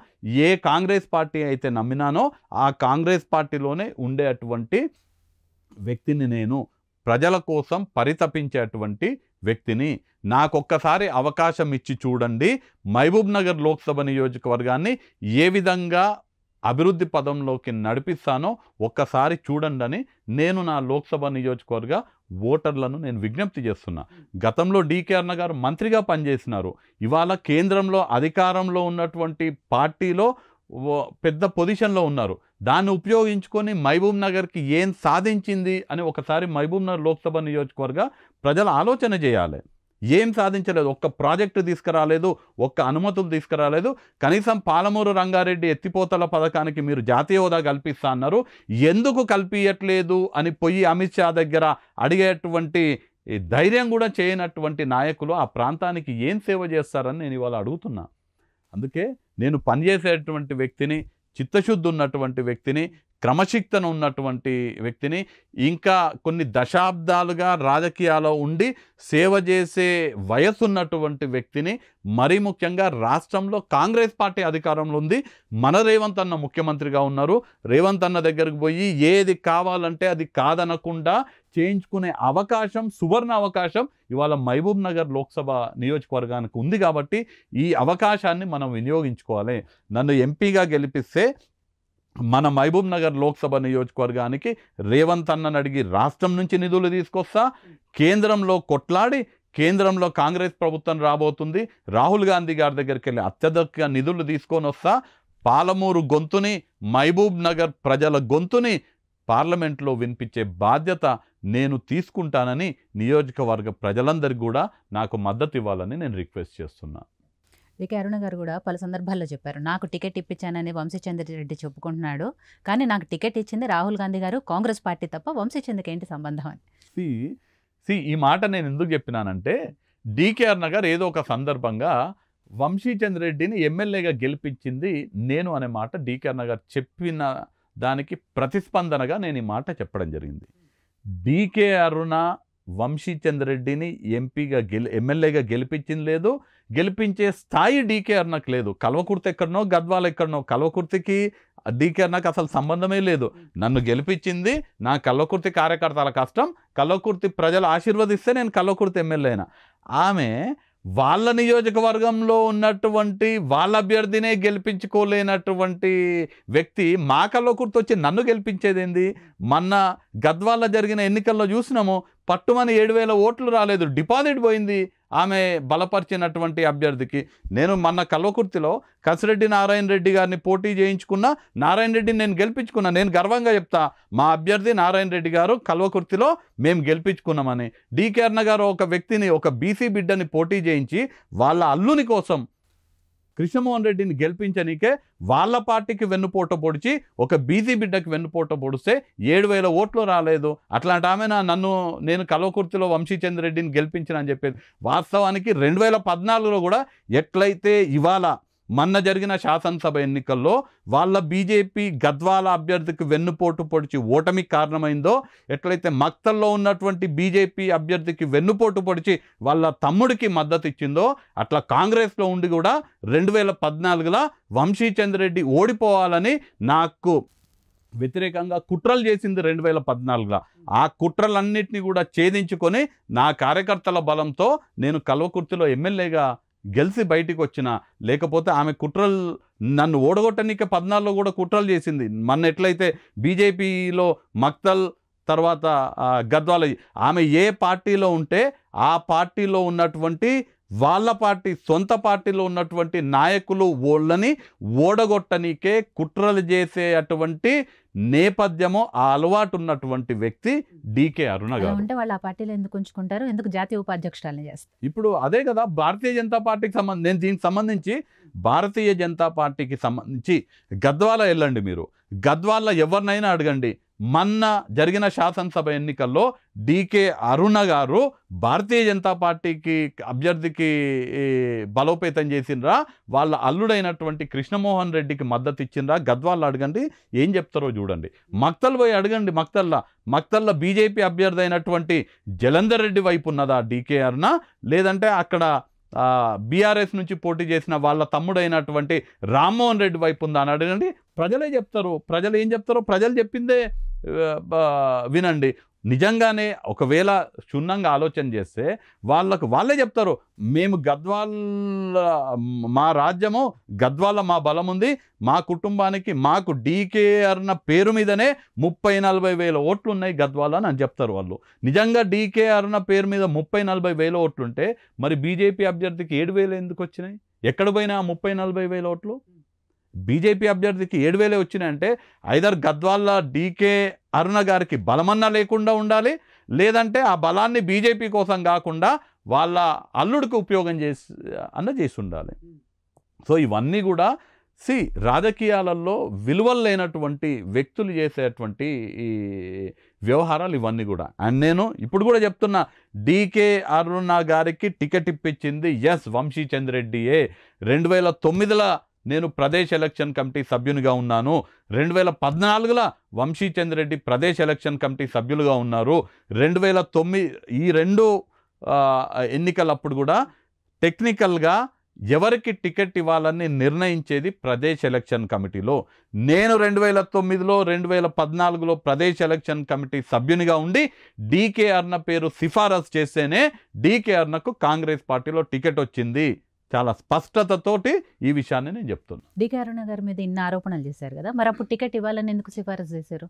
ఏ కాంగ్రెస్ పార్టీ అయితే నమ్మినానో ఆ కాంగ్రెస్ పార్టీలోనే ఉండేటువంటి వ్యక్తిని. నేను ప్రజల కోసం పరితపించేటువంటి వ్యక్తిని. నాకొక్కసారి అవకాశం ఇచ్చి చూడండి, మహబూబ్ నగర్ లోక్సభ నియోజకవర్గాన్ని ఏ విధంగా అభివృద్ధి పదంలోకి నడిపిస్తానో ఒక్కసారి చూడండి అని నేను నా లోక్సభ నియోజకవర్గ ఓటర్లను నేను విజ్ఞప్తి చేస్తున్నా. గతంలో డీకే అరుణ గారు మంత్రిగా పనిచేసినారు, ఇవాళ కేంద్రంలో అధికారంలో ఉన్నటువంటి పార్టీలో పెద్ద పొజిషన్లో ఉన్నారు. దాన్ని ఉపయోగించుకొని మహబూబ్ నగర్కి ఏం సాధించింది అని ఒకసారి మహబూబ్ నగర్ లోక్సభ నియోజకవర్గ ప్రజలు ఆలోచన చేయాలి. ఏం సాధించలేదు, ఒక్క ప్రాజెక్టు తీసుకురాలేదు, ఒక్క అనుమతులు తీసుకురాలేదు. కనీసం పాలమూరు రంగారెడ్డి ఎత్తిపోతల పథకానికి మీరు జాతీయ హోదా కల్పిస్తా అన్నారు, ఎందుకు కల్పించట్లేదు అని పోయి అమిత్ షా దగ్గర అడిగేటువంటి ధైర్యం కూడా చేయనటువంటి నాయకులు ఆ ప్రాంతానికి ఏం సేవ చేస్తారని నేను ఇవాళ అడుగుతున్నా. అందుకే నేను పనిచేసేటువంటి వ్యక్తిని, చిత్తశుద్ధి ఉన్నటువంటి వ్యక్తిని, క్రమశిక్షణ ఉన్నటువంటి వ్యక్తిని, ఇంకా కొన్ని దశాబ్దాలుగా రాజకీయాల్లో ఉండి సేవ చేసే వయసు ఉన్నటువంటి వ్యక్తిని. మరీ ముఖ్యంగా రాష్ట్రంలో కాంగ్రెస్ పార్టీ అధికారంలో ఉంది, మన రేవంత్ అన్న ముఖ్యమంత్రిగా ఉన్నారు. రేవంత్ అన్న దగ్గరికి పోయి ఏది కావాలంటే అది కాదనకుండా చేయించుకునే అవకాశం, సువర్ణ అవకాశం ఇవాళ మహబూబ్ నగర్ లోక్సభ నియోజకవర్గానికి ఉంది. కాబట్టి ఈ అవకాశాన్ని మనం వినియోగించుకోవాలి. నన్ను ఎంపీగా గెలిపిస్తే మన మహబూబ్ నగర్ లోక్సభ నియోజకవర్గానికి రేవంత్ అన్నని అడిగి రాష్ట్రం నుంచి నిధులు తీసుకొస్తా, కేంద్రంలో కొట్లాడి, కేంద్రంలో కాంగ్రెస్ ప్రభుత్వం రాబోతుంది, రాహుల్ గాంధీ గారి దగ్గరికి వెళ్ళి అత్యధిక నిధులు తీసుకొని వస్తా, పాలమూరు గొంతుని, మహబూబ్ నగర్ ప్రజల గొంతుని పార్లమెంట్లో వినిపించే బాధ్యత నేను తీసుకుంటానని నియోజకవర్గ ప్రజలందరికీ కూడా నాకు మద్దతు ఇవ్వాలని నేను రిక్వెస్ట్ చేస్తున్నా. డీకే అరుణ గారు కూడా పలు సందర్భాల్లో చెప్పారు, నాకు టికెట్ ఇప్పించానని వంశీచంద్ర రెడ్డి చెప్పుకుంటున్నాడు, కానీ నాకు టికెట్ ఇచ్చింది రాహుల్ గాంధీ గారు, కాంగ్రెస్ పార్టీ తప్ప వంశీచంద్రకి ఏంటి సంబంధం అని. ఈ మాట నేను ఎందుకు చెప్పినానంటే, డీకే అరుణ గారు ఏదో ఒక సందర్భంగా వంశీచంద్ర రెడ్డిని ఎమ్మెల్యేగా గెలిపించింది నేను అనే మాట డీకే అరుణ గారు చెప్పిన దానికి ప్రతిస్పందనగా నేను ఈ మాట చెప్పడం జరిగింది. డీకే అరుణ వంశీచంద్ర రెడ్డిని ఎమ్మెల్యేగా గెలిపించింది లేదు, గెలిపించే స్థాయి డీకే అరుణకు లేదు. కల్వకుర్తి ఎక్కడనో, గద్వాల ఎక్కడనో, కల్వకుర్తికి డీకే అరుణకు అసలు సంబంధమే లేదు. నన్ను గెలిపించింది నా కల్వకుర్తి కార్యకర్తల కష్టం, కల్వకుర్తి ప్రజలు ఆశీర్వదిస్తే నేను కల్వకుర్తి ఎమ్మెల్యే అయినా. ఆమె వాళ్ళ నియోజకవర్గంలో ఉన్నటువంటి వాళ్ళ అభ్యర్థినే గెలిపించుకోలేనటువంటి వ్యక్తి మా కల్వకుర్తి వచ్చి నన్ను గెలిపించేదేంది? మొన్న గద్వాల జరిగిన ఎన్నికల్లో చూసినాము, పట్టుమని 7,000 ఓట్లు రాలేదు, డిపాజిట్ పోయింది ఆమె బలపరిచినటువంటి అభ్యర్థికి. నేను మొన్న కల్వకుర్తిలో కసిరెడ్డి నారాయణ రెడ్డి గారిని పోటీ చేయించుకున్నా, నారాయణ రెడ్డిని నేను గెలిపించుకున్నా. నేను గర్వంగా చెప్తా, మా అభ్యర్థి నారాయణ రెడ్డి గారు కల్వకుర్తిలో మేము గెలిపించుకున్నామని. డీకే అరుణ గారు ఒక వ్యక్తిని, ఒక బీసీ బిడ్డని పోటీ చేయించి వాళ్ళ అల్లుని కోసం కృష్ణమోహన్ రెడ్డిని గెలిపించనీకే వాళ్ళ పార్టీకి వెన్నుపోట పొడిచి ఒక బీసీ బిడ్డకి వెన్నుపోట పొడిస్తే 7,000 ఓట్లు రాలేదు. అట్లాంటి ఆమె నేను కల్వకుర్తిలో వంశీచంద్ర రెడ్డిని గెలిపించిన అని చెప్పేది. వాస్తవానికి 2014లో కూడా ఎట్లయితే ఇవాళ మొన్న జరిగిన శాసనసభ ఎన్నికల్లో వాళ్ళ బీజేపీ గద్వాల అభ్యర్థికి వెన్నుపోటు పొడిచి ఓటమికి కారణమైందో, ఎట్లయితే మక్తల్లో ఉన్నటువంటి బీజేపీ అభ్యర్థికి వెన్నుపోటు పొడిచి వాళ్ళ తమ్ముడికి మద్దతు ఇచ్చిందో, అట్లా కాంగ్రెస్లో ఉండి కూడా 2014లో వంశీచంద్ర రెడ్డి ఓడిపోవాలని నాకు వ్యతిరేకంగా కుట్రలు చేసింది 2014లో. ఆ కుట్రలన్నింటినీ కూడా ఛేదించుకొని నా కార్యకర్తల బలంతో నేను కల్వకుర్తిలో ఎమ్మెల్యేగా గెలిచి బయటికి వచ్చిన. లేకపోతే ఆమె కుట్రలు నన్ను ఓడగొట్టనీకే 14లో కూడా కుట్రలు చేసింది. మొన్న ఎట్లయితే బీజేపీలో మక్తల్ తర్వాత గద్వాల, ఆమె ఏ పార్టీలో ఉంటే ఆ పార్టీలో ఉన్నటువంటి వాళ్ళ పార్టీ సొంత పార్టీలో ఉన్నటువంటి నాయకులు వాళ్ళని ఓడగొట్టనీకే కుట్రలు చేసే అటువంటి నేపథ్యము ఆ అలవాటు ఉన్నటువంటి వ్యక్తి డీకే అరుణ గారు. అంటే వాళ్ళు ఆ పార్టీలో ఎందుకు ఉంచుకుంటారు, ఎందుకు జాతీయ ఉపాధ్యక్షురాలని చేస్తారు? ఇప్పుడు అదే కదా భారతీయ జనతా పార్టీకి నేను దీనికి సంబంధించి భారతీయ జనతా పార్టీకి సంబంధించి గద్వాల వెళ్ళండి, మీరు గద్వాల ఎవరినైనా అడగండి, మొన్న జరిగిన శాసనసభ ఎన్నికల్లో డీకే అరుణ గారు భారతీయ జనతా పార్టీకి అభ్యర్థికి బలోపేతం చేసిండ్రా, వాళ్ళ అల్లుడైనటువంటి కృష్ణమోహన్ రెడ్డికి మద్దతు ఇచ్చిండ్రా, గద్వాల్లో అడగండి ఏం చెప్తారో చూడండి. మక్తల్ పోయి అడగండి, మక్తల్లో బీజేపీ అభ్యర్థి అయినటువంటి జలంధర్ రెడ్డి వైపు ఉన్నదా డీకే అరుణ, లేదంటే అక్కడ బీఆర్ఎస్ నుంచి పోటీ చేసిన వాళ్ళ తమ్ముడైనటువంటి రామ్మోహన్ రెడ్డి వైపు ఉందా అని అడగండి, ప్రజలే చెప్తారు. ప్రజలు ఏం చెప్తారో ప్రజలు చెప్పిందే వినండి. నిజంగానే ఒకవేళ క్షుణ్ణంగా ఆలోచన చేస్తే వాళ్ళే చెప్తారు, మేము మా రాజ్యము గద్వాల మా బలం ఉంది, మా కుటుంబానికి మాకు డీకే అరుణ పేరు మీదనే 30-40 వేల ఓట్లు ఉన్నాయి గద్వాల అని చెప్తారు వాళ్ళు. నిజంగా డీకే అరుణ పేరు మీద 30-40 వేల ఓట్లుంటే మరి బీజేపీ అభ్యర్థికి 7,000 ఎందుకు వచ్చినాయి? ఎక్కడ పోయినా 30-40 వేల ఓట్లు బీజేపీ అభ్యర్థికి 7,000 వచ్చినాయంటే ఐదర్ గద్వాల డీకే అరుణ గారికి బలమన్నా లేకుండా ఉండాలి, లేదంటే ఆ బలాన్ని బీజేపీ కోసం కాకుండా వాళ్ళ అల్లుడికి ఉపయోగం చేసి ఉండాలి. సో ఇవన్నీ కూడా రాజకీయాలలో విలువలు లేనటువంటి వ్యక్తులు చేసేటువంటి ఈ వ్యవహారాలు ఇవన్నీ కూడా. అండ్ నేను ఇప్పుడు కూడా చెప్తున్నా, డీకే అరుణ గారికి టికెట్ ఇప్పించింది ఎస్ వంశీచంద్రెడ్డియే. 2009లో నేను ప్రదేశ్ ఎలక్షన్ కమిటీ సభ్యునిగా ఉన్నాను, 2014లో వంశీచంద్రెడ్డి ప్రదేశ్ ఎలక్షన్ కమిటీ సభ్యులుగా ఉన్నారు, 2009 ఈ 2 ఎన్నికలప్పుడు కూడా టెక్నికల్గా ఎవరికి టికెట్ ఇవ్వాలని నిర్ణయించేది ప్రదేశ్ ఎలక్షన్ కమిటీలో. నేను 2009లో 2014లో ప్రదేశ్ ఎలక్షన్ కమిటీ సభ్యునిగా ఉండి డీకే అరుణ పేరు సిఫారసు చేస్తేనే డీకే అరుణకు కాంగ్రెస్ పార్టీలో టికెట్ వచ్చింది. చాలా స్పష్టతతోటి ఈ విషయాన్ని నేను చెప్తున్నాను. డీకే అరుణ గారి మీద ఇన్ని ఆరోపణలు చేశారు కదా, మరి అప్పుడు టికెట్ ఇవ్వాలని ఎందుకు సిఫారసు చేశారు?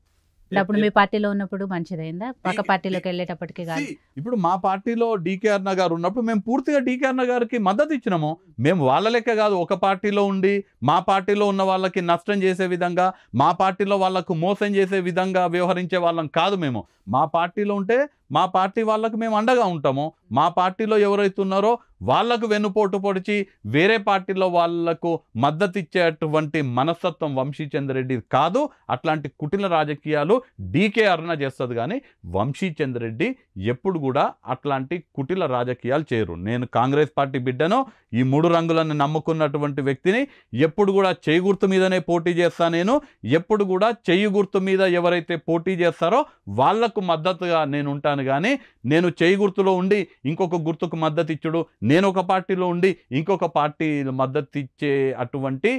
అప్పుడు మీ పార్టీలో ఉన్నప్పుడు మంచిదైందా, పక్క పార్టీలోకి వెళ్ళేటప్పటికి కాదు? ఇప్పుడు మా పార్టీలో డీకే అరుణ గారు ఉన్నప్పుడు మేము పూర్తిగా డీకే అరుణ గారికి మద్దతు ఇచ్చినాము. మేము వాళ్ళ లెక్క కాదు, ఒక పార్టీలో ఉండి మా పార్టీలో ఉన్న వాళ్ళకి నష్టం చేసే విధంగా, మా పార్టీలో వాళ్ళకు మోసం చేసే విధంగా వ్యవహరించే వాళ్ళం కాదు. మేము మా పార్టీలో ఉంటే మా పార్టీ వాళ్ళకు మేము అండగా ఉంటాము. మా పార్టీలో ఎవరైతే ఉన్నారో వాళ్లకు వెన్నుపోటు పొడిచి వేరే పార్టీలో వాళ్లకు మద్దతు ఇచ్చేటువంటి మనస్తత్వం వంశీచంద్రెడ్డి కాదు. అట్లాంటి కుటిల రాజకీయాలు డీకే అరుణ చేస్తుంది, కానీ వంశీచంద్రెడ్డి ఎప్పుడు కూడా అట్లాంటి కుటిల రాజకీయాలు చేయరు. నేను కాంగ్రెస్ పార్టీ బిడ్డను, ఈ 3 రంగులను నమ్ముకున్నటువంటి వ్యక్తిని. ఎప్పుడు కూడా చేయి గుర్తు మీదనే పోటీ చేస్తా. నేను ఎప్పుడు కూడా చెయ్యి గుర్తు మీద ఎవరైతే పోటీ చేస్తారో వాళ్లకు మద్దతుగా నేను ఉంటాను, కానీ నేను చేయి గుర్తులో ఉండి ఇంకొక గుర్తుకు మద్దతు ఇచ్చుడు, నేను ఒక పార్టీలో ఉండి ఇంకొక పార్టీ మద్దతు ఇచ్చే అటువంటి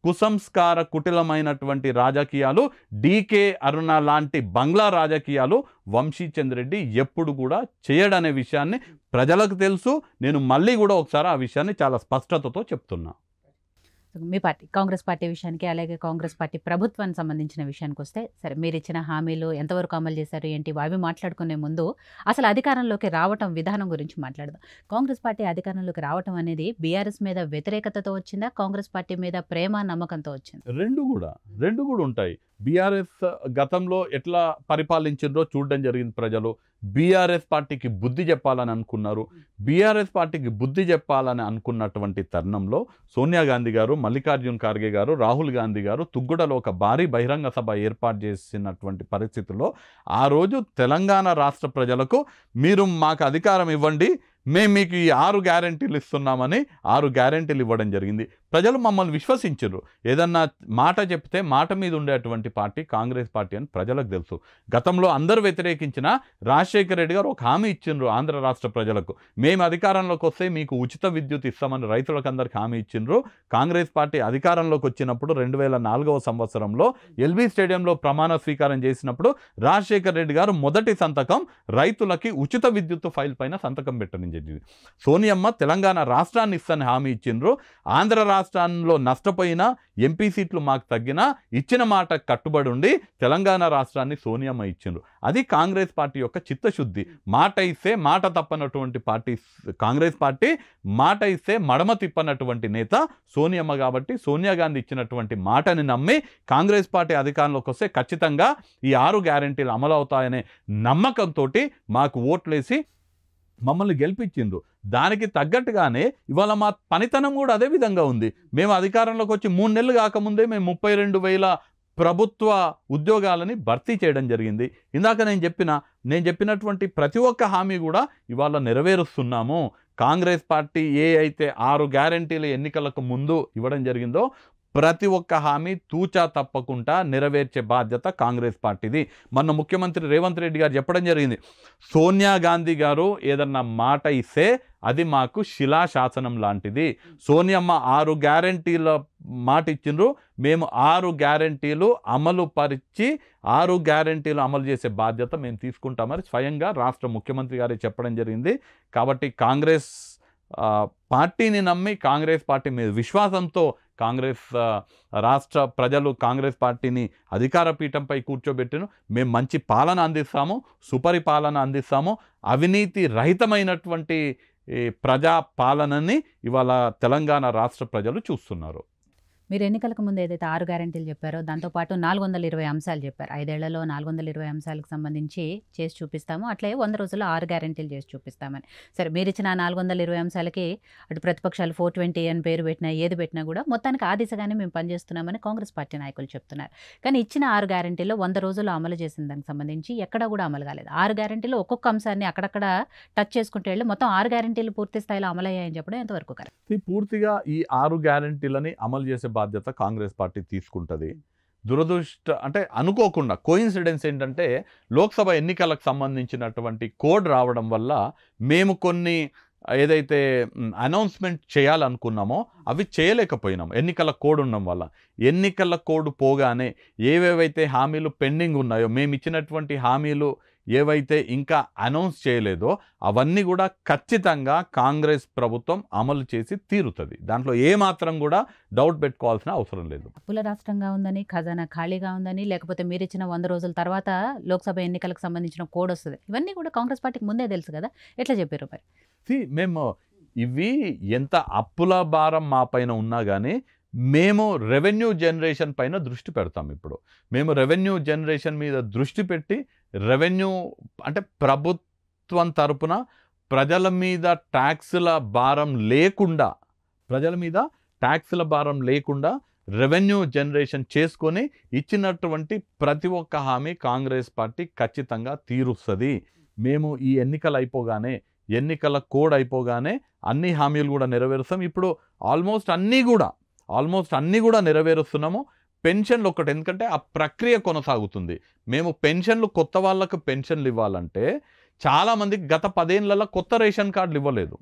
కుసంస్కార కుటిలమైనటువంటి రాజకీయాలు, డీకే అరుణ లాంటి బంగ్లా రాజకీయాలు వంశీచంద్రెడ్డి ఎప్పుడు కూడా చేయడనే విషయాన్ని ప్రజలకు తెలుసు. నేను మళ్ళీ కూడా ఒకసారి ఆ విషయాన్ని చాలా స్పష్టతతో చెప్తున్నా. మీ పార్టీ కాంగ్రెస్ పార్టీ విషయానికి, అలాగే కాంగ్రెస్ పార్టీ ప్రభుత్వానికి సంబంధించిన విషయానికి వస్తే, సరే మీరు ఇచ్చిన హామీలు ఎంతవరకు అమలు చేశారు ఏంటి అవి మాట్లాడుకునే ముందు అసలు అధికారంలోకి రావటం విధానం గురించి మాట్లాడదాం. కాంగ్రెస్ పార్టీ అధికారంలోకి రావటం అనేది బీఆర్ఎస్ మీద వ్యతిరేకతతో వచ్చిందా, కాంగ్రెస్ పార్టీ మీద ప్రేమ నమ్మకంతో వచ్చింది? రెండు కూడా ఉంటాయి. బీఆర్ఎస్ గతంలో ఎట్లా పరిపాలించిందో చూడడం జరిగింది. ప్రజలు బీఆర్ఎస్ పార్టీకి బుద్ధి చెప్పాలని అనుకున్నారు. బీఆర్ఎస్ పార్టీకి బుద్ధి చెప్పాలని అనుకున్నటువంటి తరుణంలో సోనియా గాంధీ గారు, మల్లికార్జున్ ఖార్గే గారు, రాహుల్ గాంధీ గారు తుగ్గుడలో ఒక భారీ బహిరంగ సభ ఏర్పాటు చేసినటువంటి పరిస్థితుల్లో ఆ రోజు తెలంగాణ రాష్ట్ర ప్రజలకు మీరు మాకు అధికారం ఇవ్వండి, మేము మీకు ఈ 6 గ్యారెంటీలు ఇస్తున్నామని 6 గ్యారెంటీలు ఇవ్వడం జరిగింది. ప్రజలు మమ్మల్ని విశ్వసించారు. ఏదన్నా మాట చెప్తే మాట మీద ఉండేటువంటి పార్టీ కాంగ్రెస్ పార్టీ అని ప్రజలకు తెలుసు. గతంలో అందరూ వ్యతిరేకించిన రాజశేఖర రెడ్డి గారు ఒక హామీ ఇచ్చిండ్రు ఆంధ్ర రాష్ట్ర ప్రజలకు, మేము అధికారంలోకి వస్తే మీకు ఉచిత విద్యుత్ ఇస్తామని రైతులకు అందరికి హామీ ఇచ్చిండ్రు. కాంగ్రెస్ పార్టీ అధికారంలోకి వచ్చినప్పుడు 2004వ సంవత్సరంలో ఎల్బీ స్టేడియంలో ప్రమాణ స్వీకారం చేసినప్పుడు రాజశేఖర రెడ్డి గారు మొదటి సంతకం రైతులకి ఉచిత విద్యుత్ ఫైల్ పైన సంతకం పెట్టడం జరిగింది. సోనియమ్మ తెలంగాణ రాష్ట్రాన్ని ఇస్తానని హామీ ఇచ్చిండ్రు. ఆంధ్ర రాష్ట్ర రాష్ట్రాల్లో నష్టపోయినా, ఎంపీ సీట్లు మాకు తగ్గినా ఇచ్చిన మాట కట్టుబడి ఉండి తెలంగాణ రాష్ట్రాన్ని సోనియమ్మ ఇచ్చిండ్రు. అది కాంగ్రెస్ పార్టీ యొక్క చిత్తశుద్ధి. మాట ఇస్తే మాట తప్పనటువంటి పార్టీ కాంగ్రెస్ పార్టీ, మాట ఇస్తే మడమ తిప్పనటువంటి నేత సోనియమ్మ. కాబట్టి సోనియా గాంధీ ఇచ్చినటువంటి మాటని నమ్మి కాంగ్రెస్ పార్టీ అధికారంలోకి వస్తే ఖచ్చితంగా ఈ 6 గ్యారెంటీలు అమలు అవుతాయనే నమ్మకంతో మాకు ఓట్లేసి మమ్మల్ని గెలిపించిండ్రు. దానికి తగ్గట్టుగానే ఇవాళ మా పనితనం కూడా అదే విధంగా ఉంది. మేము అధికారంలోకి వచ్చి 3 నెలలు కాకముందే మేము 32,000 ప్రభుత్వ ఉద్యోగాలని భర్తీ చేయడం జరిగింది. ఇందాక నేను చెప్పినటువంటి ప్రతి ఒక్క హామీ కూడా ఇవాళ నెరవేరుస్తున్నాము. కాంగ్రెస్ పార్టీ అయితే 6 గ్యారెంటీలు ఎన్నికలకు ముందు ఇవ్వడం జరిగిందో ప్రతి ఒక్క హామీ తూచా తప్పకుండా నెరవేర్చే బాధ్యత కాంగ్రెస్ పార్టీది. మొన్న ముఖ్యమంత్రి రేవంత్ రెడ్డి గారు చెప్పడం జరిగింది, సోనియా గాంధీ గారు ఏదన్నా మాట ఇస్తే అది మాకు శిలాశాసనం లాంటిది. సోనియమ్మ 6 గ్యారెంటీల మాట ఇచ్చిండ్రు, మేము 6 గ్యారెంటీలు అమలు పరిచి 6 గ్యారెంటీలు అమలు చేసే బాధ్యత మేము తీసుకుంటామని స్వయంగా రాష్ట్ర ముఖ్యమంత్రి గారే చెప్పడం జరిగింది. కాబట్టి కాంగ్రెస్ పార్టీని నమ్మి, కాంగ్రెస్ పార్టీ మీద విశ్వాసంతో కాంగ్రెస్ రాష్ట్ర ప్రజలు కాంగ్రెస్ పార్టీని అధికార పీఠంపై కూర్చోబెట్టిను. మేము మంచి పాలన అందిస్తాము, సుపరిపాలన అందిస్తాము. అవినీతి రహితమైనటువంటి ప్రజా పాలనని ఇవాళ తెలంగాణ రాష్ట్ర ప్రజలు చూస్తున్నారు. మీరు ఎన్నికలకు ముందు ఏదైతే 6 గ్యారెంటీలు చెప్పారో దాంతోపాటు 420 అంశాలు చెప్పారు. 5 ఏళ్లలో 420 అంశాలకు సంబంధించి చేసి చూపిస్తాము, అట్లే 100 రోజుల్లో 6 గ్యారెంటీలు చేసి చూపిస్తామని. సరే, మీరు ఇచ్చిన 420 అంశాలకి అటు ప్రతిపక్షాలు 420 అని పేరు పెట్టినా ఏది పెట్టినా కూడా మొత్తానికి ఆ దిశగానే మేము పనిచేస్తున్నామని కాంగ్రెస్ పార్టీ నాయకులు చెప్తున్నారు. కానీ ఇచ్చిన 6 గ్యారెంటీల్లో 100 రోజుల్లో అమలు చేసిన దానికి సంబంధించి ఎక్కడా కూడా అమలు కాలేదు. 6 గ్యారెంటీలు ఒక్కొక్క అంశాన్ని అక్కడక్కడ టచ్ చేసుకుంటూ వెళ్ళి మొత్తం 6 గ్యారెంటీలు పూర్తి స్థాయిలో అమలయ్యాయని చెప్పడం ఎంతవరకు కరెక్ట్? పూర్తిగా ఈ 6 గ్యారెంటీలని అమలు చేసే బాధ్యత కాంగ్రెస్ పార్టీ తీసుకుంటుంది. అంటే అనుకోకుండా కోయిన్సిడెన్స్ ఏంటంటే లోక్సభ ఎన్నికలకు సంబంధించినటువంటి కోడ్ రావడం వల్ల మేము కొన్ని ఏదైతే అనౌన్స్మెంట్ చేయాలనుకున్నామో అవి చేయలేకపోయినాం ఎన్నికల కోడ్ ఉండడం వల్ల. ఎన్నికల కోడ్ పోగానే ఏవేవైతే హామీలు పెండింగ్ ఉన్నాయో, మేము ఇచ్చినటువంటి హామీలు ఏవైతే ఇంకా అనౌన్స్ చేయలేదో అవన్నీ కూడా ఖచ్చితంగా కాంగ్రెస్ ప్రభుత్వం అమలు చేసి తీరుతుంది. దాంట్లో ఏమాత్రం కూడా డౌట్ పెట్టుకోవాల్సిన అవసరం లేదు. అప్పుల రాష్ట్రంగా ఉందని, ఖజానా ఖాళీగా ఉందని, లేకపోతే మీరు ఇచ్చిన 100 రోజుల తర్వాత లోక్సభ ఎన్నికలకు సంబంధించిన కోడ్ వస్తుంది, ఇవన్నీ కూడా కాంగ్రెస్ పార్టీకి ముందే తెలుసు కదా, ఎట్లా చెప్పారు మరి? మేము ఇవి ఎంత అప్పుల భారం మా పైన ఉన్నా కానీ మేము రెవెన్యూ జనరేషన్ పైన దృష్టి పెడతాం. ఇప్పుడు మేము రెవెన్యూ జనరేషన్ మీద దృష్టి పెట్టి రెవెన్యూ అంటే ప్రభుత్వం తరపున ప్రజల మీద ట్యాక్సుల భారం లేకుండా రెవెన్యూ జనరేషన్ చేసుకొని ఇచ్చినటువంటి ప్రతి ఒక్క హామీ కాంగ్రెస్ పార్టీ ఖచ్చితంగా తీరుస్తుంది. మేము ఈ ఎన్నికలు అయిపోగానే, ఎన్నికల కోడ్ అయిపోగానే అన్ని హామీలు కూడా నెరవేరుస్తాం. ఇప్పుడు ఆల్మోస్ట్ అన్నీ కూడా నెరవేరుస్తున్నాము. పెన్షన్లు ఒకటి, ఎందుకంటే ఆ ప్రక్రియ కొనసాగుతుంది. మేము పెన్షన్లు కొత్త వాళ్ళకు పెన్షన్లు ఇవ్వాలంటే చాలామందికి గత 10 ఏళ్లలో కొత్త రేషన్ కార్డులు ఇవ్వలేదు.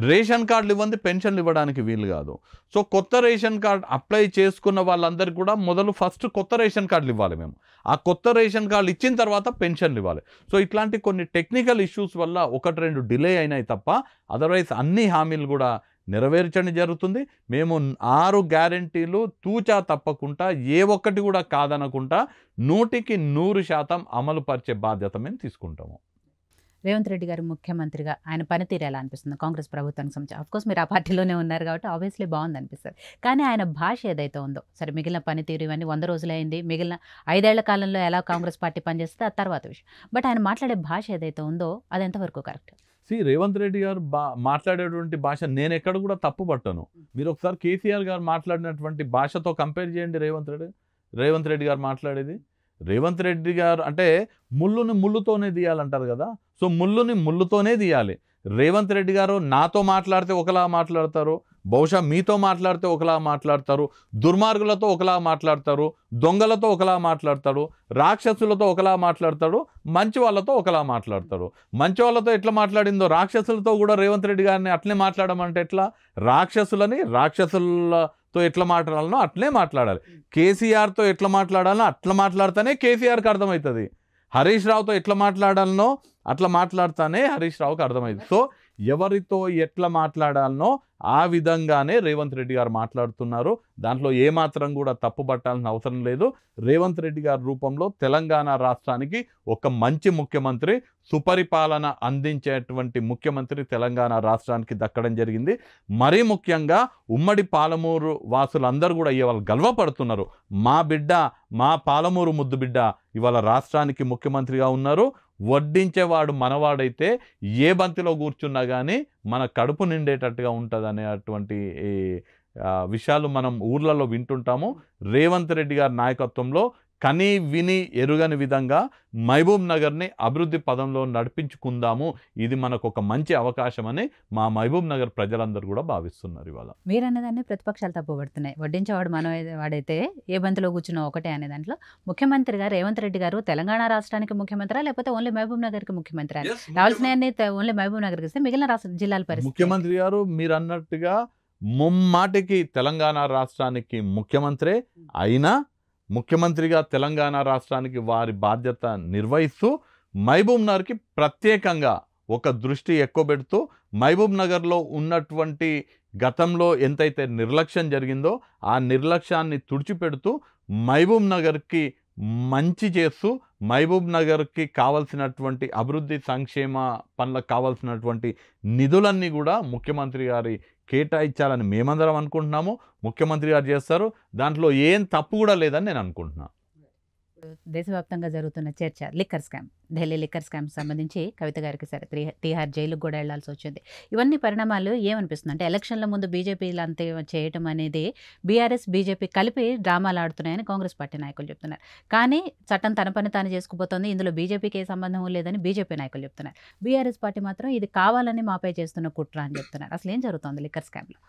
రేషన్ కార్డులు ఇవ్వండి పెన్షన్లు ఇవ్వడానికి వీలు కాదు. సో కొత్త రేషన్ కార్డు అప్లై చేసుకున్న వాళ్ళందరికీ కూడా ఫస్ట్ కొత్త రేషన్ కార్డులు ఇవ్వాలి. మేము ఆ కొత్త రేషన్ కార్డులు ఇచ్చిన తర్వాత పెన్షన్లు ఇవ్వాలి. సో ఇట్లాంటి కొన్ని టెక్నికల్ ఇష్యూస్ వల్ల 1-2 డిలే అయినాయి తప్ప అదర్వైజ్ అన్ని హామీలు కూడా నెరవేర్చడం జరుగుతుంది. మేము 6 గ్యారెంటీలు తూచా తప్పకుండా ఏ ఒక్కటి కూడా కాదనకుండా 100% అమలు పరిచే బాధ్యత మేము తీసుకుంటాము. రేవంత్ రెడ్డి గారు ముఖ్యమంత్రిగా ఆయన పనితీరు ఎలా అనిపిస్తుంది కాంగ్రెస్ ప్రభుత్వానికి సంబంధించి? ఆఫ్కోర్స్ మీరు ఆ పార్టీలోనే ఉన్నారు కాబట్టి ఆబ్వియస్లీ బాగుంది అనిపిస్తుంది. కానీ ఆయన భాష ఏదైతే ఉందో, సరే మిగిలిన పనితీరు ఇవన్నీ 100 రోజులు అయింది, మిగిలిన 5 ఏళ్ల కాలంలో ఎలా కాంగ్రెస్ పార్టీ పనిచేస్తే ఆ తర్వాత విషయం. బట్ ఆయన మాట్లాడే భాష ఏదైతే ఉందో అది ఎంతవరకు కరెక్ట్? రేవంత్ రెడ్డి గారు మాట్లాడేటువంటి భాష నేను ఎక్కడ కూడా తప్పు పట్టను. మీరు ఒకసారి కేసీఆర్ గారు మాట్లాడినటువంటి భాషతో కంపేర్ చేయండి. రేవంత్ రెడ్డి గారు మాట్లాడేది, రేవంత్ రెడ్డి గారు అంటే ముళ్ళుని ముళ్ళుతోనే తీయాలంటారు కదా. సో ముళ్ళుని ముళ్ళుతోనే తీయాలి. రేవంత్ రెడ్డి గారు నాతో మాట్లాడితే ఒకలా మాట్లాడతారు, బహుశా మీతో మాట్లాడితే ఒకలా మాట్లాడతారు, దుర్మార్గులతో ఒకలా మాట్లాడతారు, దొంగలతో ఒకలా మాట్లాడతాడు, రాక్షసులతో ఒకలా మాట్లాడతాడు, మంచి వాళ్ళతో ఒకలా మాట్లాడతాడు. మంచి వాళ్ళతో ఎట్లా మాట్లాడిందో రాక్షసులతో కూడా రేవంత్ రెడ్డి గారిని అట్లే మాట్లాడమంటే ఎట్లా? రాక్షసులతో ఎట్లా మాట్లాడాలనో అట్లే మాట్లాడాలి. కేసీఆర్తో ఎట్లా మాట్లాడాలనో అట్లా మాట్లాడితేనే కేసీఆర్కి అర్థమవుతుంది. హరీష్ రావుతో ఎట్లా మాట్లాడాలనో అట్లా మాట్లాడుతానే హరీష్ రావుకి అర్థమైంది. సో ఎవరితో ఎట్లా మాట్లాడాలనో ఆ విధంగానే రేవంత్ రెడ్డి గారు మాట్లాడుతున్నారు. దాంట్లో ఏమాత్రం కూడా తప్పు పట్టాల్సిన అవసరం లేదు. రేవంత్ రెడ్డి గారి రూపంలో తెలంగాణ రాష్ట్రానికి ఒక మంచి ముఖ్యమంత్రి, సుపరిపాలన అందించేటువంటి ముఖ్యమంత్రి తెలంగాణ రాష్ట్రానికి దక్కడం జరిగింది. మరీ ముఖ్యంగా ఉమ్మడి పాలమూరు వాసులందరూ కూడా ఇవాళ గర్వపడుతున్నారు. మా బిడ్డ, మా పాలమూరు ముద్దు బిడ్డ ఇవాళ రాష్ట్రానికి ముఖ్యమంత్రిగా ఉన్నారు. వడ్డించేవాడు మనవాడైతే ఏ బంతిలో కూర్చున్నా కానీ మన కడుపు నిండేటట్టుగా ఉంటుంది అనేటువంటి విషయాలు మనం ఊర్లలో వింటుంటాము. రేవంత్ రెడ్డి గారి నాయకత్వంలో కని విని ఎరుగని విధంగా మహబూబ్ నగర్ని అభివృద్ధి పదంలో నడిపించుకుందాము. ఇది మనకు ఒక మంచి అవకాశం అని మా మహబూబ్ నగర్ ప్రజలందరూ కూడా భావిస్తున్నారు. ఇవాళ మీరన్నదాన్ని ప్రతిపక్షాలు తప్పుపడుతున్నాయి. వడ్డించేవాడు వాడైతే ఏ బంతిలో కూర్చున్నా ఒకటే అనే దాంట్లో ముఖ్యమంత్రిగా రేవంత్ రెడ్డి గారు తెలంగాణ రాష్ట్రానికి ముఖ్యమంత్రి లేకపోతే ఓన్లీ మహబూబ్ నగర్కి ముఖ్యమంత్రి? రావాల్సినవన్నీ ఓన్లీ మహబూబ్ నగర్కి ఇస్తే మిగిలిన రాష్ట్ర జిల్లాల పరిస్థితి. ముఖ్యమంత్రి గారు మీరు అన్నట్టుగా ముమ్మాటికి తెలంగాణ రాష్ట్రానికి ముఖ్యమంత్రి అయినా ముఖ్యమంత్రిగా తెలంగాణ రాష్ట్రానికి వారి బాధ్యత నిర్వహిస్తూ మహబూబ్ నగర్కి ప్రత్యేకంగా ఒక దృష్టి ఎక్కువ పెడుతూ మహబూబ్ నగర్లో ఉన్నటువంటి గతంలో ఎంతైతే నిర్లక్ష్యం జరిగిందో ఆ నిర్లక్ష్యాన్ని తుడిచిపెడుతూ మహబూబ్ నగర్కి మంచి చేస్తూ మహబూబ్ నగర్కి కావాల్సినటువంటి అభివృద్ధి సంక్షేమ పనులకు కావాల్సినటువంటి నిధులన్నీ కూడా ముఖ్యమంత్రి గారి కేటాయించాలని మేమందరం అనుకుంటున్నాము. ముఖ్యమంత్రి గారు చేస్తారు. దాంట్లో ఏం తప్పు కూడా లేదని నేను అనుకుంటున్నాను. దేశవ్యాప్తంగా జరుగుతున్న చర్చ liquor scam, Delhi liquor scam సంబంధించి కవిత గారికి సరే తిహార్ జైలుకు కూడా వెళ్లాల్సి వచ్చింది. ఇవన్నీ పరిణామాలు ఏమనిపిస్తుంది అంటే ఎలక్షన్ల ముందు బీజేపీలు అంతే చేయటం అనేది బీఆర్ఎస్ బీజేపీ కలిపి డ్రామాలు ఆడుతున్నాయని కాంగ్రెస్ పార్టీ నాయకులు చెప్తున్నారు. కానీ చట్టం తన పని తాను చేసుకుపోతుంది, ఇందులో బీజేపీకి ఏ సంబంధం లేదని బీజేపీ నాయకులు చెప్తున్నారు. బీఆర్ఎస్ పార్టీ మాత్రం ఇది కావాలని మాపై చేస్తున్న కుట్ర అని చెప్తున్నారు. అసలు ఏం జరుగుతుంది లిక్కర్ స్కామ్లో?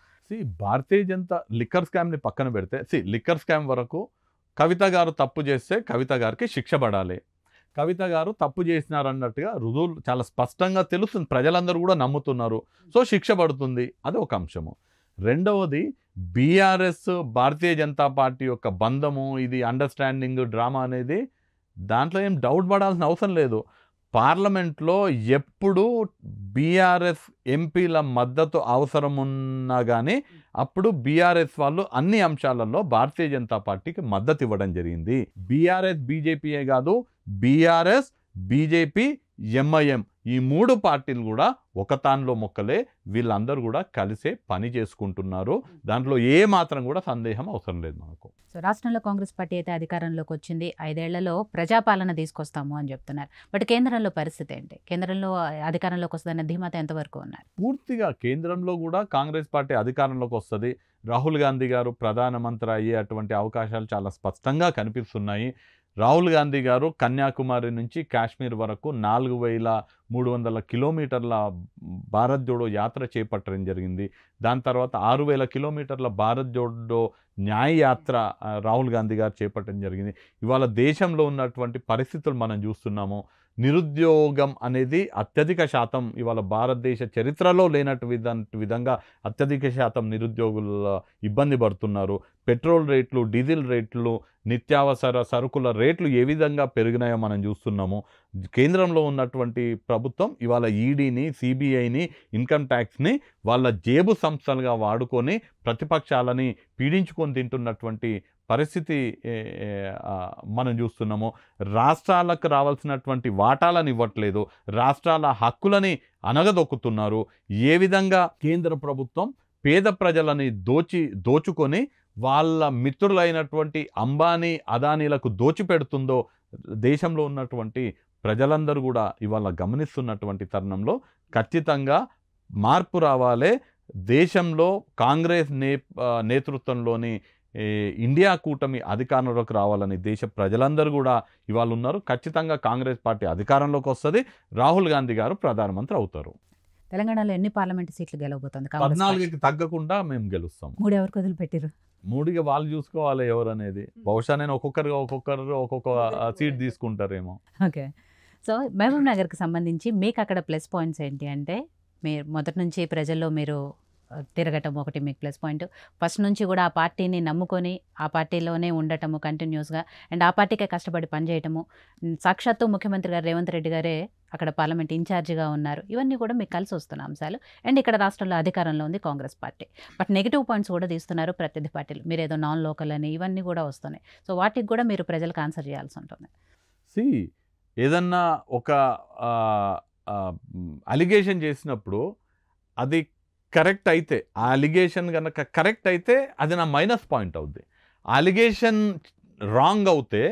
భారతీయ జనతా లిక్కర్ స్కామ్ని పక్కన పెడితే లిక్కర్ స్కామ్ వరకు కవిత గారు తప్పు చేస్తే కవిత గారికి శిక్ష పడాలి. కవిత గారు తప్పు చేసినారన్నట్టుగా రుజువులు చాలా స్పష్టంగా తెలుస్తుంది, ప్రజలందరూ కూడా నమ్ముతున్నారు. సో శిక్ష పడుతుంది, అది ఒక అంశము. రెండవది బీఆర్ఎస్ భారతీయ జనతా పార్టీ యొక్క బంధము, ఇది అండర్స్టాండింగ్ డ్రామా అనేది దాంట్లో ఏం డౌట్ పడాల్సిన అవసరం లేదు. పార్లమెంట్లో ఎప్పుడు బీఆర్ఎస్ ఎంపీల మద్దతు అవసరం ఉన్నా కానీ అప్పుడు బీఆర్ఎస్ వాళ్ళు అన్ని అంశాలలో భారతీయ జనతా పార్టీకి మద్దతు ఇవ్వడం జరిగింది. బీఆర్ఎస్ బీజేపీయే కాదు, బీఆర్ఎస్ బీజేపీ ఎంఐఎం ఈ మూడు పార్టీలు కూడా ఒక తాన్లో మొక్కలే, వీళ్ళందరూ కూడా కలిసే పని చేసుకుంటున్నారు. దాంట్లో ఏ మాత్రం కూడా సందేహం అవసరం లేదు మనకు. సో రాష్ట్రంలో కాంగ్రెస్ పార్టీ అయితే అధికారంలోకి వచ్చింది, 5 ఏళ్లలో ప్రజాపాలన తీసుకొస్తాము అని చెప్తున్నారు. బట్ కేంద్రంలో పరిస్థితి ఏంటి? కేంద్రంలో అధికారంలోకి వస్తుందన్న ధీమాత ఎంతవరకు ఉన్నారు? పూర్తిగా కేంద్రంలో కూడా కాంగ్రెస్ పార్టీ అధికారంలోకి వస్తుంది. రాహుల్ గాంధీ గారు ప్రధానమంత్రి అయ్యే అటువంటి అవకాశాలు చాలా స్పష్టంగా కనిపిస్తున్నాయి. రాహుల్ గాంధీ గారు కన్యాకుమారి నుంచి కాశ్మీర్ వరకు 4300 కిలోమీటర్ల భారత్ జోడో యాత్ర చేపట్టడం జరిగింది. దాని తర్వాత 6000 కిలోమీటర్ల భారత్ జోడో న్యాయ యాత్ర రాహుల్ గాంధీ గారు చేపట్టడం జరిగింది. ఇవాళ దేశంలో ఉన్నటువంటి పరిస్థితులు మనం చూస్తున్నాము. నిరుద్యోగం అనేది అత్యధిక శాతం ఇవాళ భారతదేశ చరిత్రలో లేనట్టు విధంగా అత్యధిక శాతం నిరుద్యోగులు ఇబ్బంది పడుతున్నారు. పెట్రోల్ రేట్లు, డీజిల్ రేట్లు, నిత్యావసర సరుకుల రేట్లు ఏ విధంగా పెరిగినాయో మనం చూస్తున్నాము. కేంద్రంలో ఉన్నటువంటి ప్రభుత్వం ఇవాళ ఈడీని, సిబిఐని, ఇన్కమ్ ట్యాక్స్ని వాళ్ళ జేబు సంస్థలుగా వాడుకొని ప్రతిపక్షాలని పీడించుకొని తింటున్నటువంటి పరిస్థితి మనం చూస్తున్నాము. రాష్ట్రాలకు రావాల్సినటువంటి వాటాలను ఇవ్వట్లేదు, రాష్ట్రాల హక్కులని అనగదొక్కుతున్నారు. ఏ విధంగా కేంద్ర ప్రభుత్వం పేద ప్రజలని దోచుకొని వాళ్ళ మిత్రులైనటువంటి అంబానీ, అదానీలకు దోచిపెడుతుందో దేశంలో ఉన్నటువంటి ప్రజలందరూ కూడా ఇవాళ గమనిస్తున్నటువంటి తరుణంలో ఖచ్చితంగా మార్పు రావాలి. దేశంలో కాంగ్రెస్ నేతృత్వంలోని ఇండియా కూటమి అధికారంలోకి రావాలని దేశ ప్రజలందరూ కూడా ఇవాళ ఉన్నారు. ఖచ్చితంగా కాంగ్రెస్ పార్టీ అధికారంలోకి వస్తుంది, రాహుల్ గాంధీ గారు ప్రధానమంత్రి అవుతారు. తెలంగాణలో ఎన్ని పార్లమెంట్ సీట్లు గెలవబోతుంది? 14కి తగ్గకుండా మేము గెలుస్తాం. 3 ఎవరికి వదిలిపెట్టారు? 3కి వాళ్ళు చూసుకోవాలి ఎవరు అనేది. బహుశా నేను ఒక్కొక్క సీట్ తీసుకుంటారేమో. ఓకే. సో మహబూబ్ నగర్కి సంబంధించి మీకు అక్కడ ప్లస్ పాయింట్స్ ఏంటి అంటే, మీరు మొదటి నుంచి ప్రజల్లో మీరు తిరగటం ఒకటి మీకు ప్లస్ పాయింట్. ఫస్ట్ నుంచి కూడా ఆ పార్టీని నమ్ముకొని ఆ పార్టీలోనే ఉండటము కంటిన్యూస్గా, అండ్ ఆ పార్టీకే కష్టపడి పనిచేయటము. సాక్షాత్తు ముఖ్యమంత్రి గారు రేవంత్ రెడ్డి గారే అక్కడ పార్లమెంట్ ఇన్ఛార్జిగా ఉన్నారు. ఇవన్నీ కూడా మీకు కలిసి వస్తున్న అంశాలు. అండ్ ఇక్కడ రాష్ట్రంలో అధికారంలో ఉంది Congress party. But negative points కూడా తీస్తున్నారు ప్రత్యర్థి పార్టీలు. మీరు ఏదో నాన్ లోకల్ అని ఇవన్నీ కూడా వస్తున్నాయి. సో వాటికి కూడా మీరు ప్రజలకు ఆన్సర్ చేయాల్సి ఉంటుంది. ఏదన్నా ఒక అలిగేషన్ చేసినప్పుడు అది కరెక్ట్ అయితే, ఆ అలిగేషన్ కనుక కరెక్ట్ అయితే అది నా మైనస్ పాయింట్ అవుద్ది. ఆ అలిగేషన్ రాంగ్ అవుతే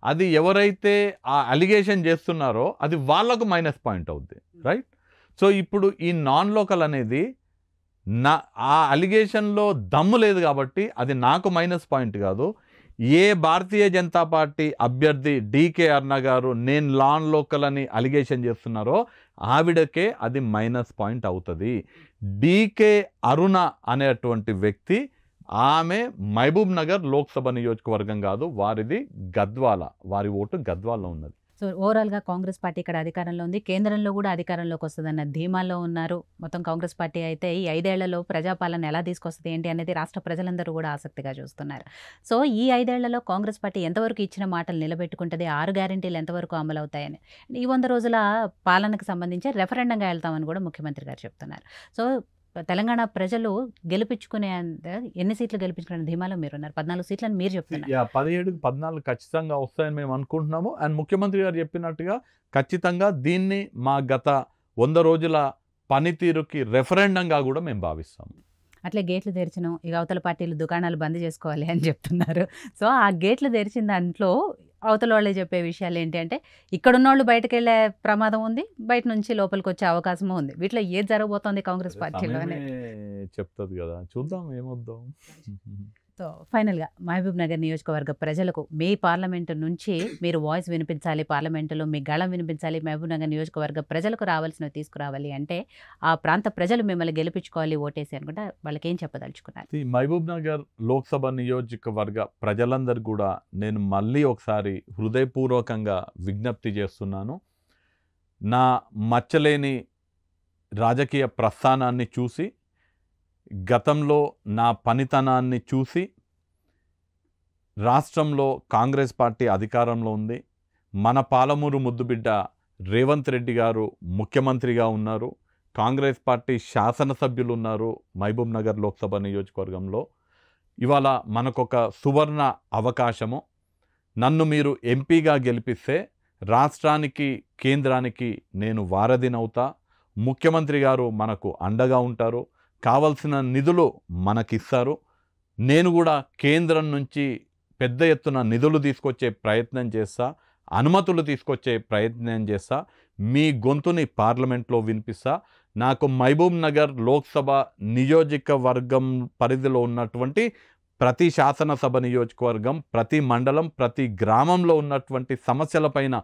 అది ఎవరైతే ఆ అలిగేషన్ చేస్తున్నారో అది వాళ్ళకు మైనస్ పాయింట్ అవుద్ది, రైట్? సో ఇప్పుడు ఈ నాన్ లోకల్ అనేది ఆ అలిగేషన్లో దమ్ము లేదు కాబట్టి అది నాకు మైనస్ పాయింట్ కాదు. ఏ భారతీయ జనతా పార్టీ అభ్యర్థి డీకే అరుణ గారు నేను నాన్ లోకల్ అని అలిగేషన్ చేస్తున్నారో ఆవిడకే అది మైనస్ పాయింట్ అవుతుంది. డీకే అరుణ అనేటువంటి వ్యక్తి, ఆమె మహబూబ్ నగర్ లోక్సభ నియోజకవర్గం కాదు, వారిది గద్వాల, వారి ఓటు గద్వాల్లో ఉన్నది. సో ఓవరాల్గా కాంగ్రెస్ పార్టీ ఇక్కడ అధికారంలో ఉంది, కేంద్రంలో కూడా అధికారంలోకి వస్తుందన్న ధీమాలో ఉన్నారు. మొత్తం కాంగ్రెస్ పార్టీ అయితే ఈ 5 ఏళ్లలో ప్రజాపాలన ఎలా తీసుకొస్తుంది ఏంటి అనేది రాష్ట్ర ప్రజలందరూ కూడా ఆసక్తిగా చూస్తున్నారు. సో ఈ 5 ఏళ్లలో కాంగ్రెస్ పార్టీ ఎంతవరకు ఇచ్చిన మాటలు నిలబెట్టుకుంటుంది, 6 గ్యారెంటీలు ఎంతవరకు అమలు అవుతాయని, ఈ 100 రోజుల పాలనకు సంబంధించి రెఫరెండంగా వెళ్తామని కూడా ముఖ్యమంత్రి గారు చెప్తున్నారు. సో తెలంగాణ ప్రజలు గెలిపించుకునే ఎన్ని సీట్లు గెలిపించుకునే ధీమాలో మీరున్నారు? 14 సీట్లని మీరు చెప్తున్నారు. 17కి 14 ఖచ్చితంగా వస్తాయని మేము అనుకుంటున్నాము. అండ్ ముఖ్యమంత్రి గారు చెప్పినట్టుగా ఖచ్చితంగా దీన్ని మా గత 100 రోజుల పనితీరుకి రెఫరెండంగా కూడా మేము భావిస్తాము. అట్లే గేట్లు తెరిచినాం, ఇక అవతల పార్టీలు దుకాణాలు బంద్ చేసుకోవాలి అని చెప్తున్నారు. సో ఆ గేట్లు తెరిచిన దాంట్లో అవతల వాళ్ళే చెప్పే విషయాలు ఏంటి అంటే, ఇక్కడున్న వాళ్ళు బయటకు వెళ్ళే ప్రమాదం ఉంది, బయట నుంచి లోపలికి వచ్చే అవకాశం ఉంది. వీటిలో ఏది జరగబోతోంది కాంగ్రెస్ పార్టీలో అనేది చెప్తుంది కదా, చూద్దాం ఏమొద్దాం. సో ఫైనల్గా మహబూబ్ నగర్ నియోజకవర్గ ప్రజలకు మీ పార్లమెంటు నుంచి మీరు వాయిస్ వినిపించాలి, పార్లమెంటులో మీ గళం వినిపించాలి, మహబూబ్ నగర్ నియోజకవర్గ ప్రజలకు రావాల్సినవి తీసుకురావాలి అంటే, ఆ ప్రాంత ప్రజలు మిమ్మల్ని గెలిపించుకోవాలి ఓటేసి అనుకుంటే వాళ్ళకి ఏం చెప్పదలుచుకున్నారు? మహబూబ్ నగర్ లోక్సభ నియోజకవర్గ ప్రజలందరూ కూడా నేను మళ్ళీ ఒకసారి హృదయపూర్వకంగా విజ్ఞప్తి చేస్తున్నాను. నా మచ్చలేని రాజకీయ ప్రస్థానాన్ని చూసి, గతంలో నా పనితనాన్ని చూసి, రాష్ట్రంలో కాంగ్రెస్ పార్టీ అధికారంలో ఉంది, మన పాలమూరు ముద్దుబిడ్డ రేవంత్ రెడ్డి గారు ముఖ్యమంత్రిగా ఉన్నారు, కాంగ్రెస్ పార్టీ శాసనసభ్యులు ఉన్నారు మహబూబ్ నగర్ లోక్సభ నియోజకవర్గంలో. ఇవాళ మనకొక సువర్ణ అవకాశము. నన్ను మీరు ఎంపీగా గెలిపిస్తే రాష్ట్రానికి కేంద్రానికి నేను వారధినవుతా. ముఖ్యమంత్రి గారు మనకు అండగా ఉంటారు, కావలసిన నిధులు మనకిస్తారు. నేను కూడా కేంద్రం నుంచి పెద్ద ఎత్తున నిధులు తీసుకొచ్చే ప్రయత్నం చేస్తా, అనుమతులు తీసుకొచ్చే ప్రయత్నం చేస్తా, మీ గొంతుని పార్లమెంట్లో వినిపిస్తా. నాకు మహబూబ్ నగర్ లోక్సభ నియోజకవర్గం పరిధిలో ఉన్నటువంటి ప్రతి శాసనసభ నియోజకవర్గం, ప్రతి మండలం, ప్రతి గ్రామంలో ఉన్నటువంటి సమస్యలపైన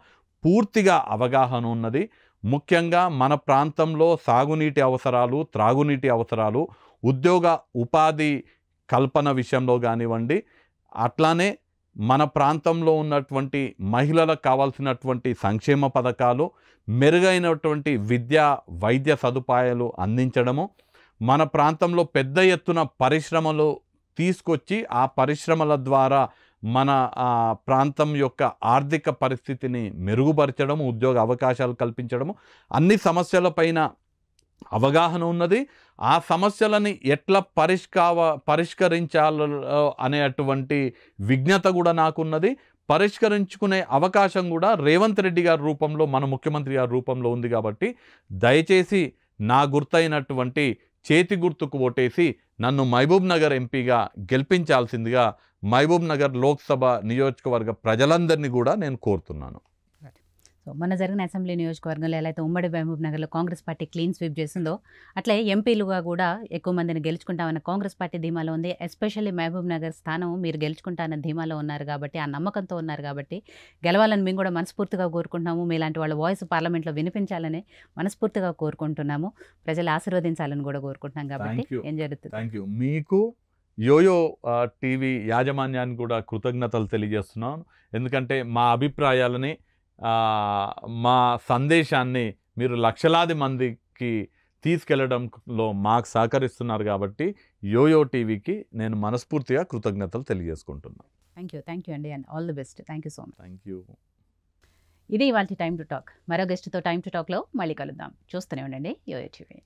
పూర్తిగా అవగాహన ఉన్నది. ముఖ్యంగా మన ప్రాంతంలో సాగునీటి అవసరాలు, త్రాగునీటి అవసరాలు, ఉద్యోగ ఉపాధి కల్పన విషయంలో కానివ్వండి, అట్లానే మన ప్రాంతంలో ఉన్నటువంటి మహిళలకు కావాల్సినటువంటి సంక్షేమ పథకాలు, మెరుగైనటువంటి విద్యా వైద్య సదుపాయాలు అందించడము, మన ప్రాంతంలో పెద్ద ఎత్తున పరిశ్రమలు తీసుకొచ్చి ఆ పరిశ్రమల ద్వారా మన ప్రాంతం యొక్క ఆర్థిక పరిస్థితిని మెరుగుపరచడం, ఉద్యోగ అవకాశాలు కల్పించడము, అన్ని సమస్యలపైన అవగాహన ఉన్నది. ఆ సమస్యలని ఎట్లా పరిష్కరించాలో అనేటువంటి విజ్ఞత కూడా నాకున్నది. పరిష్కరించుకునే అవకాశం కూడా రేవంత్ రెడ్డి గారి రూపంలో, మన ముఖ్యమంత్రి గారి రూపంలో ఉంది. కాబట్టి దయచేసి నా గుర్తైనటువంటి చేతి గుర్తుకు ఓటేసి నన్ను మహబూబ్ నగర్ ఎంపీగా గెలిపించాల్సిందిగా మహబూబ్ నగర్ లోక్సభ నియోజకవర్గ ప్రజలందరినీ కూడా నేను కోరుతున్నాను. సో మొన్న జరిగిన అసెంబ్లీ నియోజకవర్గంలో ఎలా అయితే ఉమ్మడి మహబూబ్ నగర్లో కాంగ్రెస్ పార్టీ క్లీన్ స్వీప్ చేసిందో, అట్లే ఎంపీలుగా కూడా ఎక్కువ మందిని గెలుచుకుంటామన్న కాంగ్రెస్ పార్టీ ధీమాలో ఉంది. ఎస్పెషల్లీ మహబూబ్ నగర్ స్థానం మీరు గెలుచుకుంటానన్న ధీమాలో ఉన్నారు కాబట్టి, ఆ నమ్మకంతో ఉన్నారు కాబట్టి గెలవాలని మేము కూడా మనస్ఫూర్తిగా కోరుకుంటున్నాము. మీలాంటి వాళ్ళ వాయిస్ పార్లమెంట్లో వినిపించాలని మనస్ఫూర్తిగా కోరుకుంటున్నాము. ప్రజలు ఆశీర్వదించాలని కూడా కోరుకుంటున్నాం. కాబట్టి ఏం జరుగుతుంది? Thank you. మీకు యోయో టీవీ యాజమాన్యాన్ని కూడా కృతజ్ఞతలు తెలియజేస్తున్నాను. ఎందుకంటే మా అభిప్రాయాలని, మా సందేశాన్ని మీరు లక్షలాది మందికి తీసుకెళ్లడంలో మాకు సహకరిస్తున్నారు కాబట్టి యోయో టీవీకి నేను మనస్ఫూర్తిగా కృతజ్ఞతలు తెలియజేసుకుంటున్నాను. థ్యాంక్ యూ అండి, and all the best. Thank you so much. Thank you. ఇది ఇవాళ టైమ్ టు టాక్. మరో గెస్ట్తో టైమ్ టు టాక్లో మళ్ళీ కలుద్దాం. చూస్తూనే ఉండండి యోయో టీవీ.